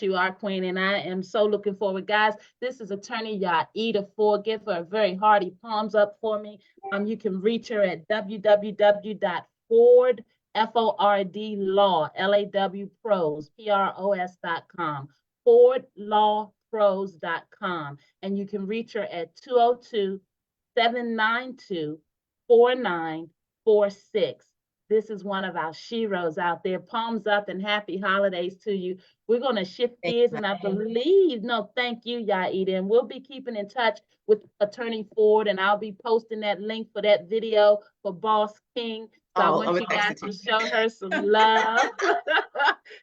Speaker 1: you are, Queen, and I am so looking forward, guys. This is Attorney Yaida Ford. Give her a very hearty palms up for me. You can reach her at www.ford, F-O-R-D law, L-A-W pros, P-R-O-S.com, fordlawpros.com, and you can reach her at 202-792-4946. This is one of our sheroes out there. Palms up and happy holidays to you. We're going to shift gears, and I believe, thank you, Yaida, and we'll be keeping in touch with Attorney Ford, and I'll be posting that link for that video for Boss King. So I want you guys to show her some love,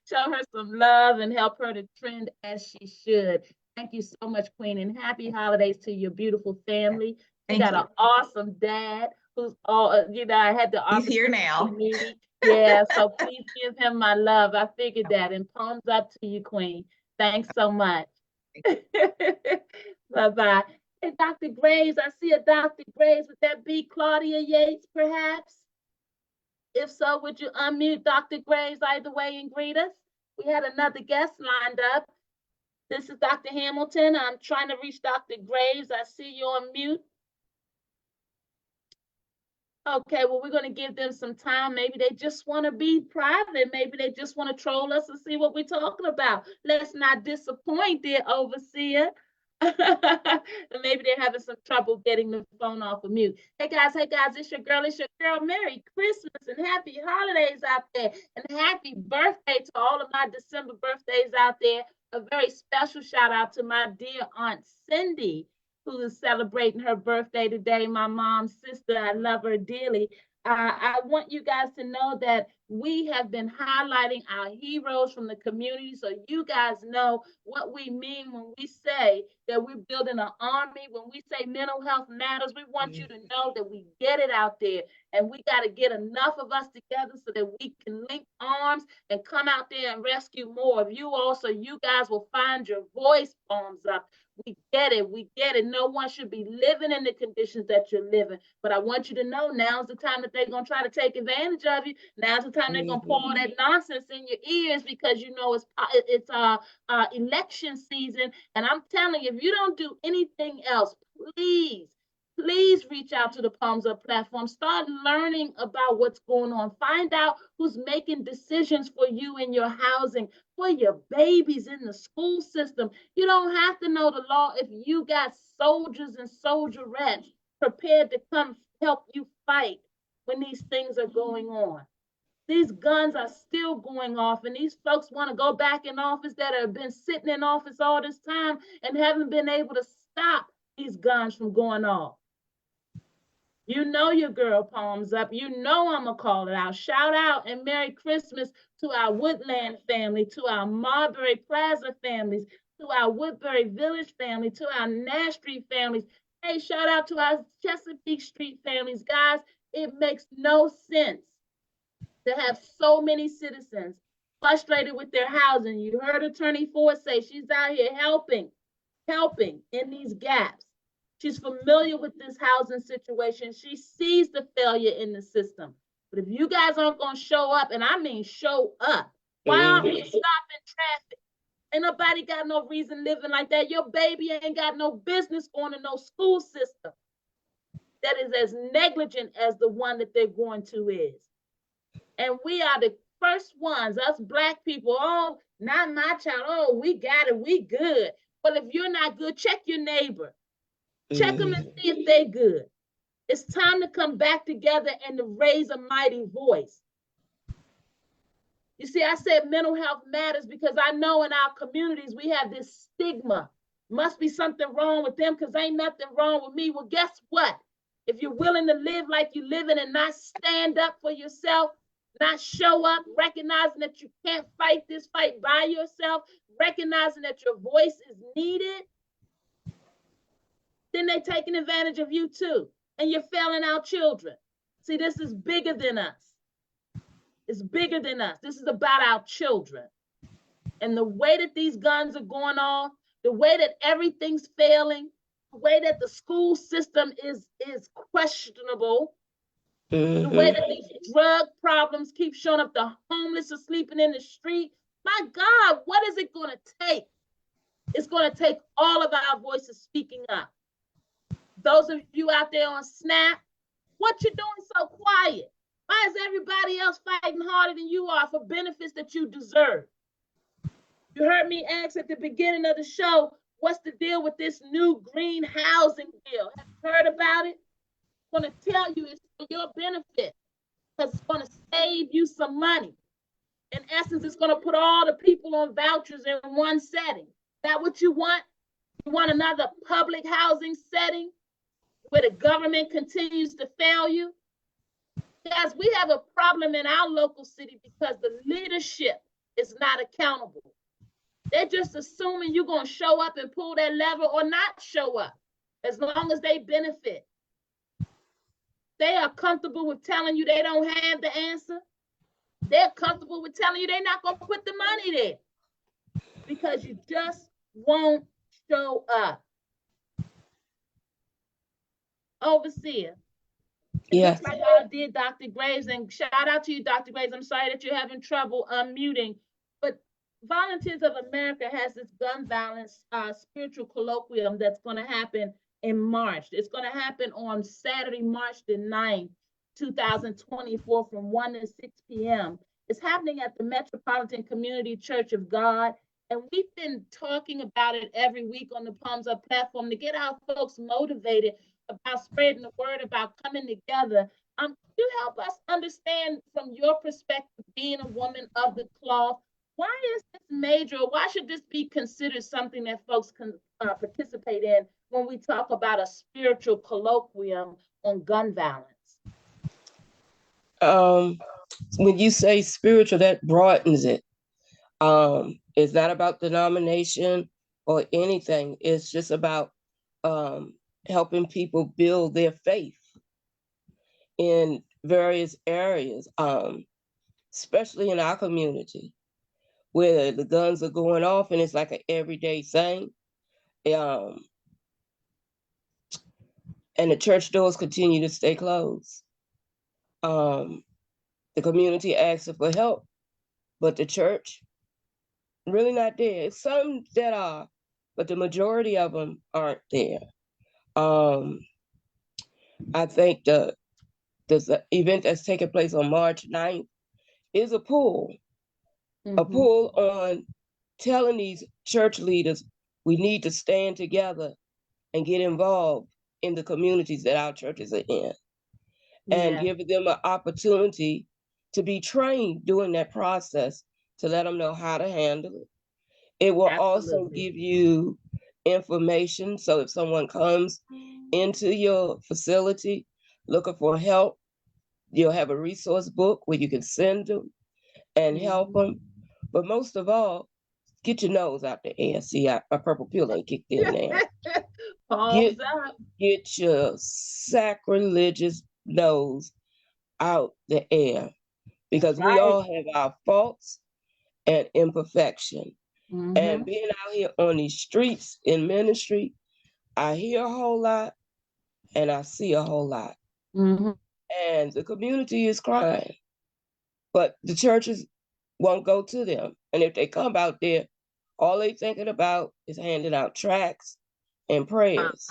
Speaker 1: show her some love and help her to trend as she should. Thank you so much, Queen, and happy holidays to your beautiful family. You got an awesome dad who's I had the
Speaker 3: opportunity. He's here now.
Speaker 1: Yeah, so please give him my love. I figured that. And palms up to you, Queen. Thanks so much. Bye-bye. And Dr. Graves, I see a Dr. Graves. Would that be Claudia Yates, perhaps? If so, would you unmute Dr. Graves either way and greet us? We had another guest lined up. This is Dr. Hamilton. I'm trying to reach Dr. Graves. I see you on mute. Okay, well, we're going to give them some time. Maybe they just want to be private. Maybe they just want to troll us and see what we're talking about. Let's not disappoint, dear overseer. Maybe they're having some trouble getting the phone off of mute. Hey guys, it's your girl, Merry Christmas and happy holidays out there. And happy birthday to all of my December birthdays out there. A very special shout out to my dear Aunt Cindy, who is celebrating her birthday today. My mom's sister, I love her dearly. I want you guys to know that we have been highlighting our heroes from the community so you guys know what we mean when we say that we're building an army. When we say mental health matters, we want you to know that we get it out there and we got to get enough of us together so that we can link arms and come out there and rescue more of you all so you guys will find your voice. Palms up. We get it. We get it. No one should be living in the conditions that you're living. But I want you to know now's the time that they're going to try to take advantage of you. Now's the time they're going to pour all that nonsense in your ears because you know it's election season. And I'm telling you, if you don't do anything else, please reach out to the Palms Up platform. Start learning about what's going on. Find out who's making decisions for you in your housing, for your babies in the school system. You don't have to know the law if you got soldiers and soldierettes prepared to come help you fight when these things are going on. These guns are still going off, and these folks want to go back in office that have been sitting in office all this time and haven't been able to stop these guns from going off. You know your girl Palms Up. You know I'm going to call it out. Shout out and Merry Christmas to our Woodland family, to our Marbury Plaza families, to our Woodbury Village family, to our Nash Street families. Hey, shout out to our Chesapeake Street families. Guys, it makes no sense to have so many citizens frustrated with their housing. You heard Attorney Ford say she's out here helping in these gaps. She's familiar with this housing situation. She sees the failure in the system. But if you guys aren't going to show up, and I mean show up, why aren't we stopping traffic? Ain't nobody got no reason living like that. Your baby ain't got no business going to no school system that is as negligent as the one that they're going to is. And we are the first ones, us Black people, oh, not my child, oh, we got it, we good. Well, if you're not good, check your neighbor. Check them and see if they're good. It's time to come back together and to raise a mighty voice. You see, I said mental health matters because I know in our communities we have this stigma. Must be something wrong with them because ain't nothing wrong with me. Well, guess what? If you're willing to live like you're living and not stand up for yourself, not show up, recognizing that you can't fight this fight by yourself, recognizing that your voice is needed, then they're taking advantage of you too. And you're failing our children. See, this is bigger than us. It's bigger than us. This is about our children. And the way that these guns are going off, the way that everything's failing, the way that the school system is questionable, the way that these drug problems keep showing up, the homeless are sleeping in the street. My God, what is it going to take? It's going to take all of our voices speaking up. Those of you out there on Snap, what you doing so quiet? Why is everybody else fighting harder than you are for benefits that you deserve? You heard me ask at the beginning of the show, what's the deal with this new green housing bill? Have you heard about it? I'm going to tell you it's for your benefit because it's going to save you some money. In essence, it's going to put all the people on vouchers in one setting. Is that what you want? You want another public housing setting where the government continues to fail you? Guys, we have a problem in our local city because the leadership is not accountable. They're just assuming you're going to show up and pull that lever or not show up as long as they benefit. They are comfortable with telling you they don't have the answer. They're comfortable with telling you they're not going to put the money there because you just won't show up. Overseer. Yes. Like I did, Dr. Graves, and shout out to you, Dr. Graves. I'm sorry that you're having trouble unmuting, but Volunteers of America has this gun violence spiritual colloquium that's going to happen in March. It's going to happen on Saturday, March the 9th, 2024 from 1 to 6 p.m. It's happening at the Metropolitan Community Church of God. And we've been talking about it every week on the Palms Up platform to get our folks motivated about spreading the word, about coming together. Could you help us understand from your perspective, being a woman of the cloth, why is this major? Why should this be considered something that folks can participate in when we talk about a spiritual colloquium on gun violence?
Speaker 2: When you say spiritual, that broadens it. It's not about denomination or anything. It's just about helping people build their faith in various areas, especially in our community where the guns are going off and it's like an everyday thing. Um, and the church doors continue to stay closed. The community asks for help, but the church really not there. It's some that are, but the majority of them aren't there. I think the event that's taking place on March 9th is a pull on telling these church leaders we need to stand together and get involved in the communities that our churches are in, and giving them an opportunity to be trained during that process to let them know how to handle it. It will also give you information. So if someone comes into your facility looking for help, you'll have a resource book where you can send them and help them. But most of all, get your nose out the air. See, my purple pill ain't kicked in there. Get your sacrilegious nose out the air, because we all have our faults and imperfection. And being out here on these streets in ministry, I hear a whole lot and I see a whole lot. And the community is crying, but the churches won't go to them. And if they come out there, all they thinking about is handing out tracts and prayers.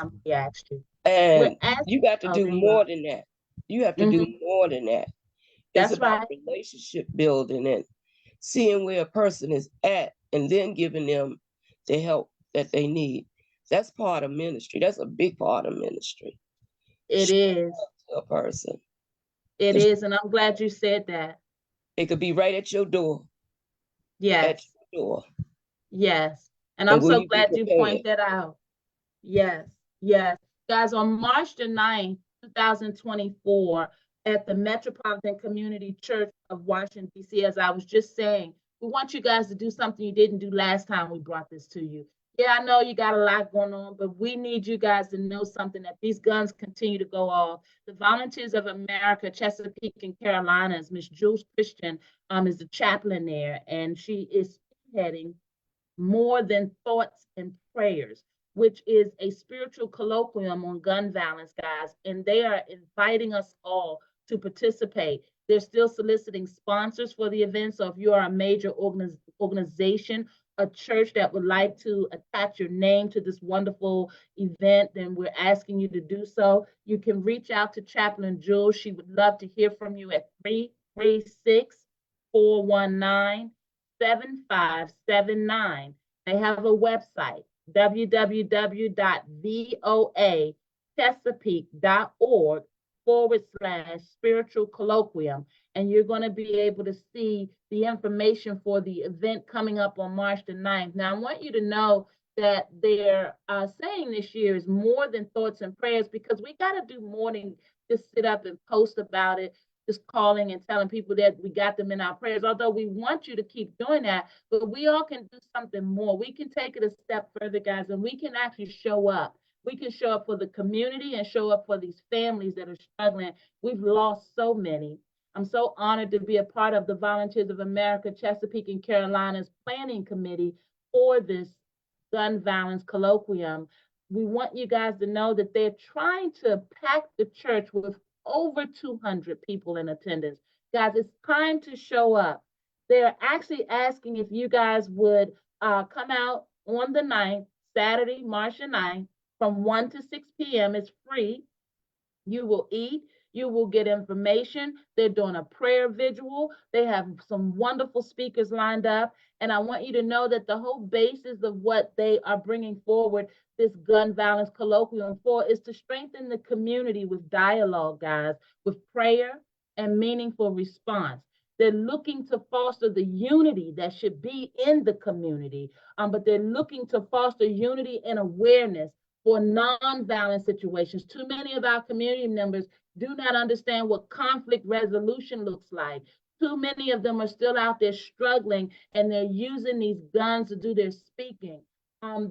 Speaker 2: And you got to do more than that. You have to do more than that. It's about relationship building and seeing where a person is at and then giving them the help that they need. That's part of ministry. That's a big part of ministry.
Speaker 1: It is.
Speaker 2: To a person.
Speaker 1: It is, and I'm glad you said that.
Speaker 2: It could be right at your door.
Speaker 1: Yes.
Speaker 2: At your door.
Speaker 1: Yes. And I'm so glad you point that out. Yes. Yes. Guys, on March the 9th, 2024, at the Metropolitan Community Church of Washington, D.C., as I was just saying, we want you guys to do something you didn't do last time we brought this to you. Yeah, I know you got a lot going on, but we need you guys to know something, that these guns continue to go off. The Volunteers of America, Chesapeake and Carolinas, Miss Jules Christian is the chaplain there, and she is heading More Than Thoughts and Prayers, which is a spiritual colloquium on gun violence, guys, and they are inviting us all to participate. They're still soliciting sponsors for the event, so if you are a major organization, a church that would like to attach your name to this wonderful event, then we're asking you to do so. You can reach out to Chaplain Jules. She would love to hear from you at 336-419-7579. They have a website, www.voachesapeake.org/spiritual colloquium. And you're going to be able to see the information for the event coming up on March the 9th. Now, I want you to know that they're saying this year is More Than Thoughts and Prayers, because we got to do more than just sit up and post about it, just calling and telling people that we got them in our prayers, although we want you to keep doing that, but we all can do something more. We can take it a step further, guys, and we can actually show up. We can show up for the community and show up for these families that are struggling. We've lost so many. I'm so honored to be a part of the Volunteers of America, Chesapeake and Carolinas Planning Committee for this gun violence colloquium. We want you guys to know that they're trying to pack the church with over 200 people in attendance. Guys, it's time to show up. They're actually asking if you guys would come out on the 9th, Saturday, March the 9th, from 1 to 6 p.m. It's free. You will eat. You will get information. They're doing a prayer vigil. They have some wonderful speakers lined up. And I want you to know that the whole basis of what they are bringing forward this gun violence colloquium for is to strengthen the community with dialogue, guys, with prayer and meaningful response. They're looking to foster the unity that should be in the community, but they're looking to foster unity and awareness for non-violent situations. Too many of our community members do not understand what conflict resolution looks like. Too many of them are still out there struggling, and they're using these guns to do their speaking.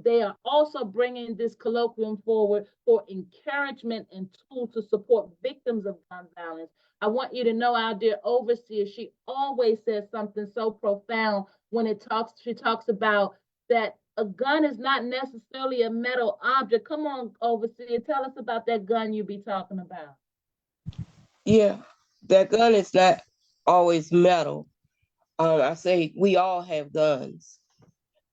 Speaker 1: They are also bringing this colloquium forward for encouragement and tools to support victims of gun violence. I want you to know, our dear overseer, she always says something so profound when she talks about that a gun is not necessarily a metal object. Come on, overseer, tell us about that gun you be talking about.
Speaker 2: Yeah, that gun is not always metal. I say we all have guns.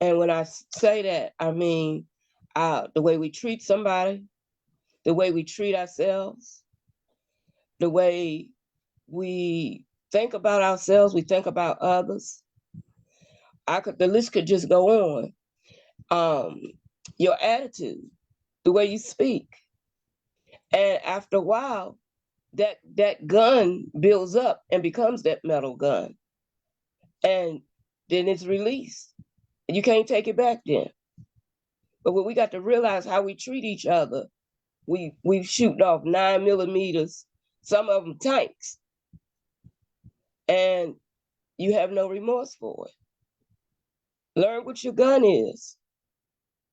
Speaker 2: And when I say that, I mean the way we treat somebody, the way we treat ourselves, the way we think about ourselves, we think about others. The list could just go on. Your attitude, the way you speak. And after a while, that gun builds up and becomes that metal gun. And then it's released. And you can't take it back then. But what we got to realize how we treat each other. We've shooting off 9mm, some of them tanks. And you have no remorse for it. Learn what your gun is.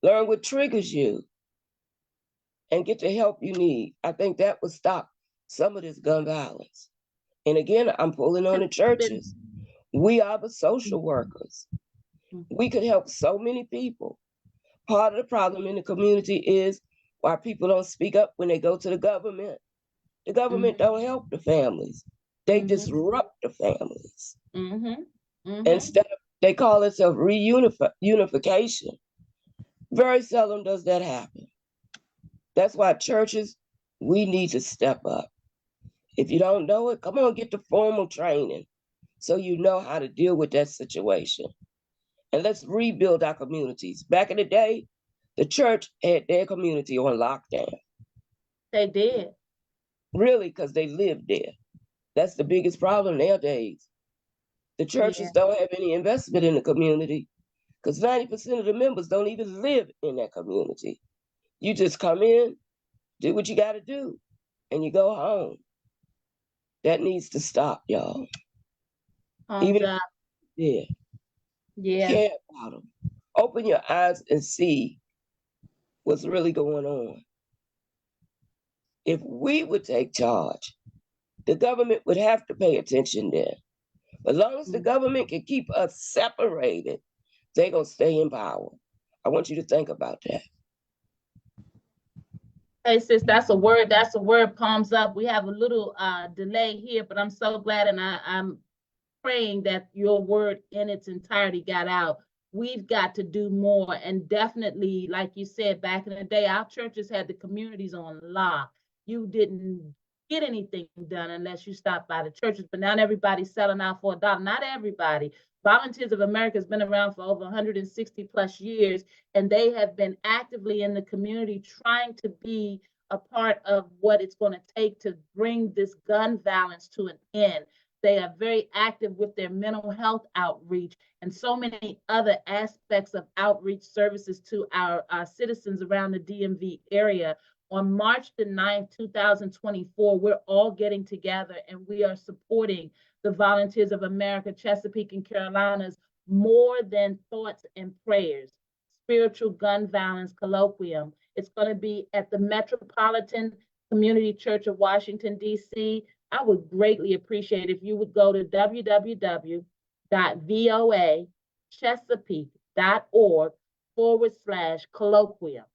Speaker 2: Learn what triggers you. And get the help you need. I think that would stop some of this gun violence. And again, I'm pulling on the churches. We are the social workers. We could help so many people. Part of the problem in the community is why people don't speak up when they go to the government. The government don't help the families. They disrupt the families. Instead of, they call it a reunification. Very seldom does that happen. That's why churches, we need to step up. If you don't know it, come on, get the formal training so you know how to deal with that situation. And let's rebuild our communities. Back in the day, the church had their community on lockdown.
Speaker 1: They did.
Speaker 2: Really, because they lived there. That's the biggest problem nowadays. The churches don't have any investment in the community because 90% of the members don't even live in that community. You just come in, do what you got to do, and you go home. That needs to stop, y'all. Even care about them. Open your eyes and see what's really going on. If we would take charge, the government would have to pay attention there. As long as the government can keep us separated, they're going to stay in power. I want you to think about that.
Speaker 1: Hey, sis, that's a word, palms up. We have a little delay here, but I'm so glad, and I'm praying that your word in its entirety got out. We've got to do more, and definitely, like you said, back in the day, our churches had the communities on lock. You didn't get anything done unless you stopped by the churches, but now everybody's selling out for $1. Not everybody. Volunteers of America has been around for over 160 plus years, and they have been actively in the community trying to be a part of what it's going to take to bring this gun violence to an end. They are very active with their mental health outreach and so many other aspects of outreach services to our citizens around the DMV area. On March the 9th, 2024, we're all getting together and we are supporting the Volunteers of America, Chesapeake and Carolinas, More Than Thoughts and Prayers, Spiritual Gun Violence Colloquium. It's going to be at the Metropolitan Community Church of Washington, D.C. I would greatly appreciate if you would go to www.voachesapeake.org/colloquium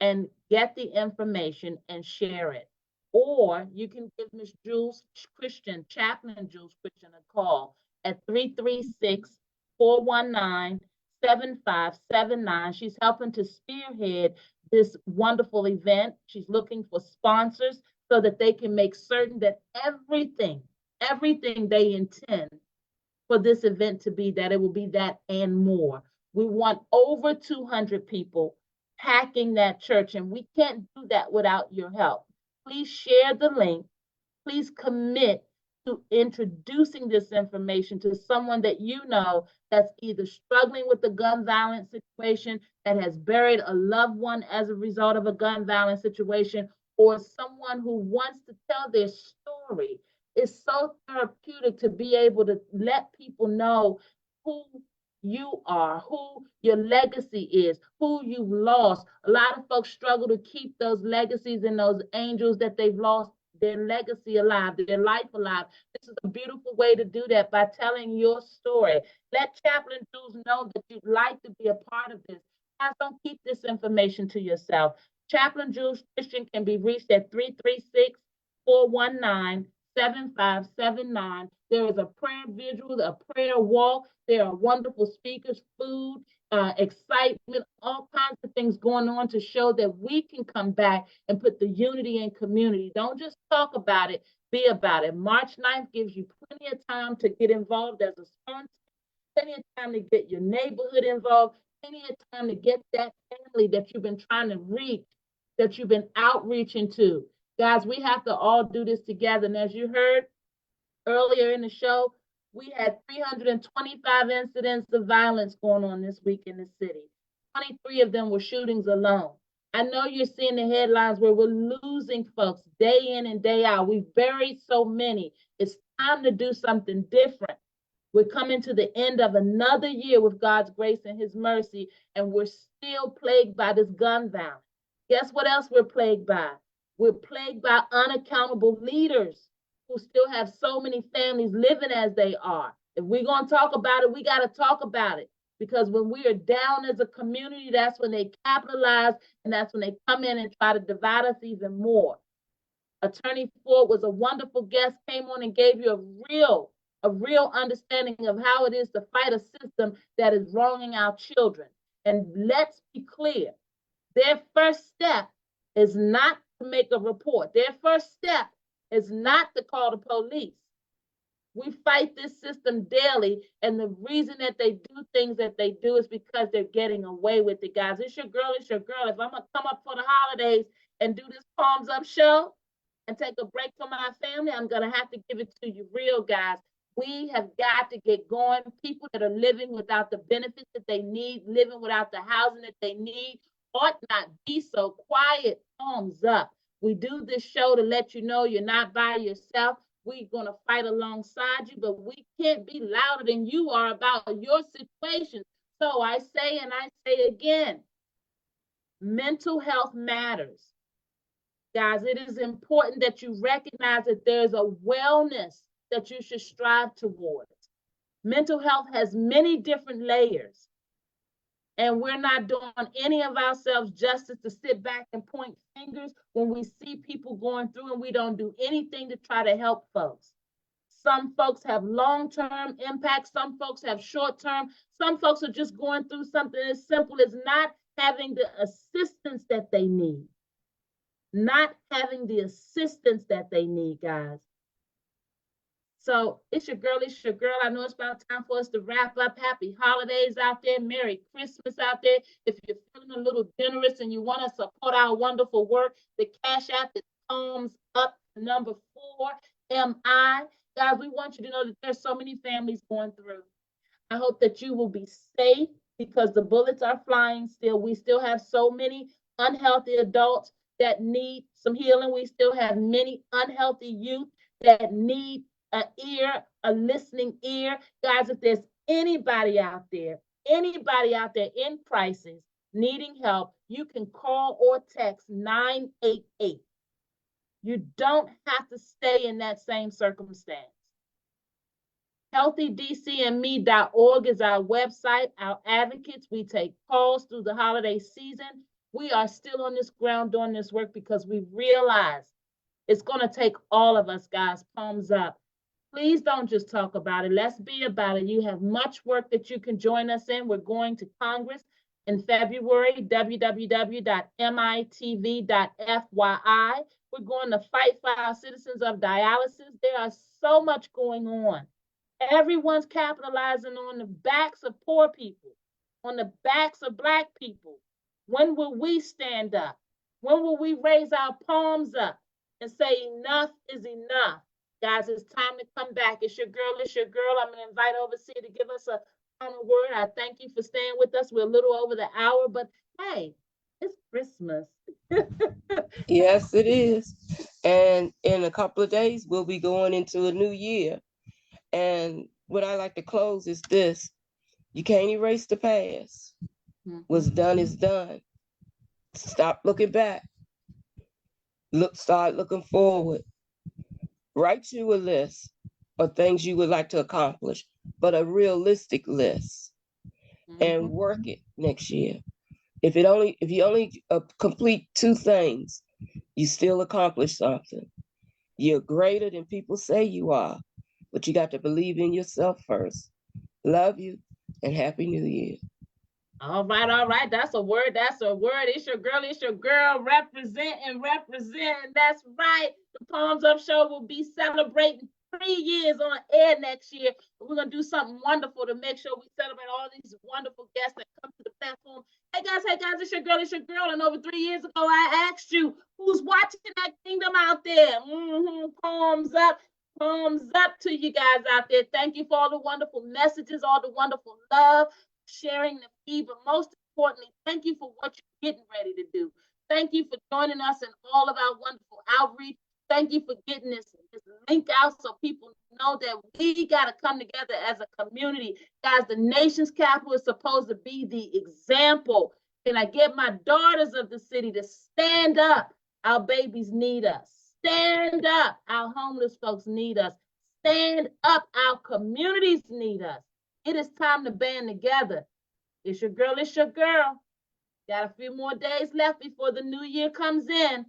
Speaker 1: and get the information and share it. Or you can give Ms. Jules Christian, Chaplain Jules Christian, a call at 336-419-7579. She's helping to spearhead this wonderful event. She's looking for sponsors so that they can make certain that everything they intend for this event to be, that it will be that and more. We want over 200 people packing that church, and we can't do that without your help. Please share the link. Please commit to introducing this information to someone that you know that's either struggling with the gun violence situation, that has buried a loved one as a result of a gun violence situation, or someone who wants to tell their story. It's so therapeutic to be able to let people know who you are, who your legacy is, who you've lost. A lot of folks struggle to keep those legacies and those angels that they've lost, their legacy alive, their life alive. This is a beautiful way to do that by telling your story. Let Chaplain Jules know that you'd like to be a part of this. Guys, don't keep this information to yourself. Chaplain Jules Christian can be reached at 336-419-7579. There is a prayer vigil, a prayer walk. There are wonderful speakers, food, excitement, all kinds of things going on to show that we can come back and put the unity in community. Don't just talk about it, be about it. March 9th gives you plenty of time to get involved as a sponsor, plenty of time to get your neighborhood involved, plenty of time to get that family that you've been trying to reach, that you've been outreaching to. Guys, we have to all do this together. And as you heard earlier in the show, we had 325 incidents of violence going on this week in the city. 23 of them were shootings alone. I know you're seeing the headlines where we're losing folks day in and day out. We've buried so many. It's time to do something different. We're coming to the end of another year with God's grace and his mercy, and we're still plagued by this gun violence. Guess what else we're plagued by? We're plagued by unaccountable leaders who still have so many families living as they are. If we're going to talk about it, we got to talk about it. Because when we are down as a community, that's when they capitalize, and that's when they come in and try to divide us even more. Attorney Ford was a wonderful guest, came on and gave you a real understanding of how it is to fight a system that is wronging our children. And let's be clear, their first step is not to make a report. Their first step is not to call the police. We fight this system daily, and the reason that they do things that they do is because they're getting away with it, guys. It's your girl, it's your girl. If I'm going to come up for the holidays and do this Palms Up show and take a break from my family, I'm going to have to give it to you real, guys. We have got to get going. People that are living without the benefits that they need, living without the housing that they need, ought not be so quiet. Palms up. We do this show to let you know you're not by yourself. We're going to fight alongside you, but we can't be louder than you are about your situation. So I say, and I say again, mental health matters. Guys, it is important that you recognize that there's a wellness that you should strive towards. Mental health has many different layers, and we're not doing any of ourselves justice to sit back and point fingers when we see people going through and we don't do anything to try to help folks. Some folks have long-term impacts. Some folks have short-term. Some folks are just going through something as simple as not having the assistance that they need. Not having the assistance that they need, guys. So it's your girl, I know it's about time for us to wrap up. Happy holidays out there. Merry Christmas out there. If you're feeling a little generous and you want to support our wonderful work, the Cash App is Palms Up number 4MI. Guys, we want you to know that there's so many families going through. I hope that you will be safe because the bullets are flying still. We still have so many unhealthy adults that need some healing. We still have many unhealthy youth that need an ear, a listening ear. Guys, if there's anybody out there in crisis, needing help, you can call or text 988. You don't have to stay in that same circumstance. HealthyDCandMe.org is our website, our advocates. We take calls through the holiday season. We are still on this ground doing this work because we realize it's going to take all of us, guys. Palms up. Please don't just talk about it. Let's be about it. You have much work that you can join us in. We're going to Congress in February, www.mitv.fyi. We're going to fight for our citizens of dialysis. There are so much going on. Everyone's capitalizing on the backs of poor people, on the backs of Black people. When will we stand up? When will we raise our palms up and say enough is enough? Guys, it's time to come back. It's your girl. I'm going to invite Overseer to give us a final word. I thank you for staying with us. We're a little over the hour, but hey, It's Christmas.
Speaker 2: Yes, it is. And in a couple of days, we'll be going into a new year. And what I like to close is this: you can't erase the past. What's done is done. Stop looking back. Start looking forward. Write you a list of things you would like to accomplish, but a realistic list, and work it next year. If you only complete 2 things, you still accomplish something. You're greater than people say you are, but you got to believe in yourself first. Love you and Happy New Year.
Speaker 1: All right. That's a word. It's your girl, representing. That's right. The Palms Up Show will be celebrating 3 years on air next year. We're going to do something wonderful to make sure we celebrate all these wonderful guests that come to the platform. Hey guys, it's your girl. And over 3 years ago, I asked you, who's watching that kingdom out there? Palms up to you guys out there. Thank you for all the wonderful messages, all the wonderful love, sharing the feed, but most importantly, thank you for what you're getting ready to do. Thank you for joining us in all of our wonderful outreach. Thank you for getting this link out so people know that we got to come together as a community. Guys, the nation's capital is supposed to be the example. Can I get my daughters of the city to stand up? Our babies need us. Stand up. Our homeless folks need us. Stand up. Our communities need us. It is time to band together. It's your girl. Got a few more days left before the new year comes in.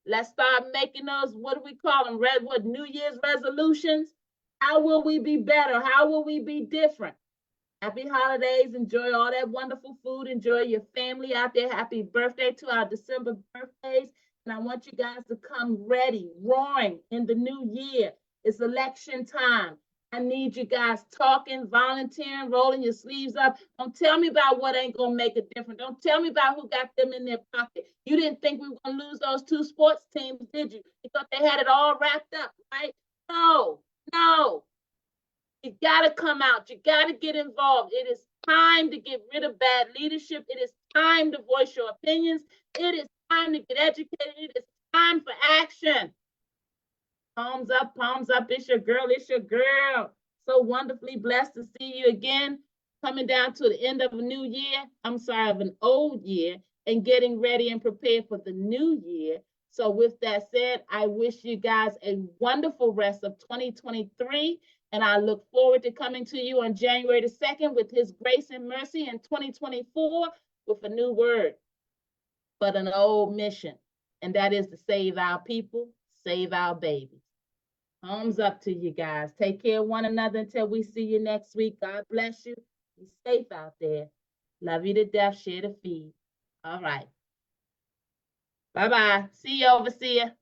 Speaker 1: Let's start making those, what do we call them? New Year's resolutions? How will we be better? How will we be different? Happy holidays. Enjoy all that wonderful food. Enjoy your family out there. Happy birthday to our December birthdays. And I want you guys to come ready, roaring in the new year. It's election time. I need you guys talking, volunteering, rolling your sleeves up. Don't tell me about what ain't going to make a difference. Don't tell me about who got them in their pocket. You didn't think we were going to lose those 2 sports teams, did you? You thought they had it all wrapped up, right? No. You got to come out. You got to get involved. It is time to get rid of bad leadership. It is time to voice your opinions. It is time to get educated. It is time for action. Palms up. It's your girl. So wonderfully blessed to see you again, coming down to the end of a new year. Of an old year, and getting ready and prepared for the new year. So with that said, I wish you guys a wonderful rest of 2023. And I look forward to coming to you on January the 2nd with His grace and mercy in 2024 with a new word, but an old mission. And that is to save our people, save our babies. Thumbs up to you guys. Take care of one another until we see you next week. God bless you. Be safe out there. Love you to death. Share the feed. All right. Bye-bye. See you, overseer.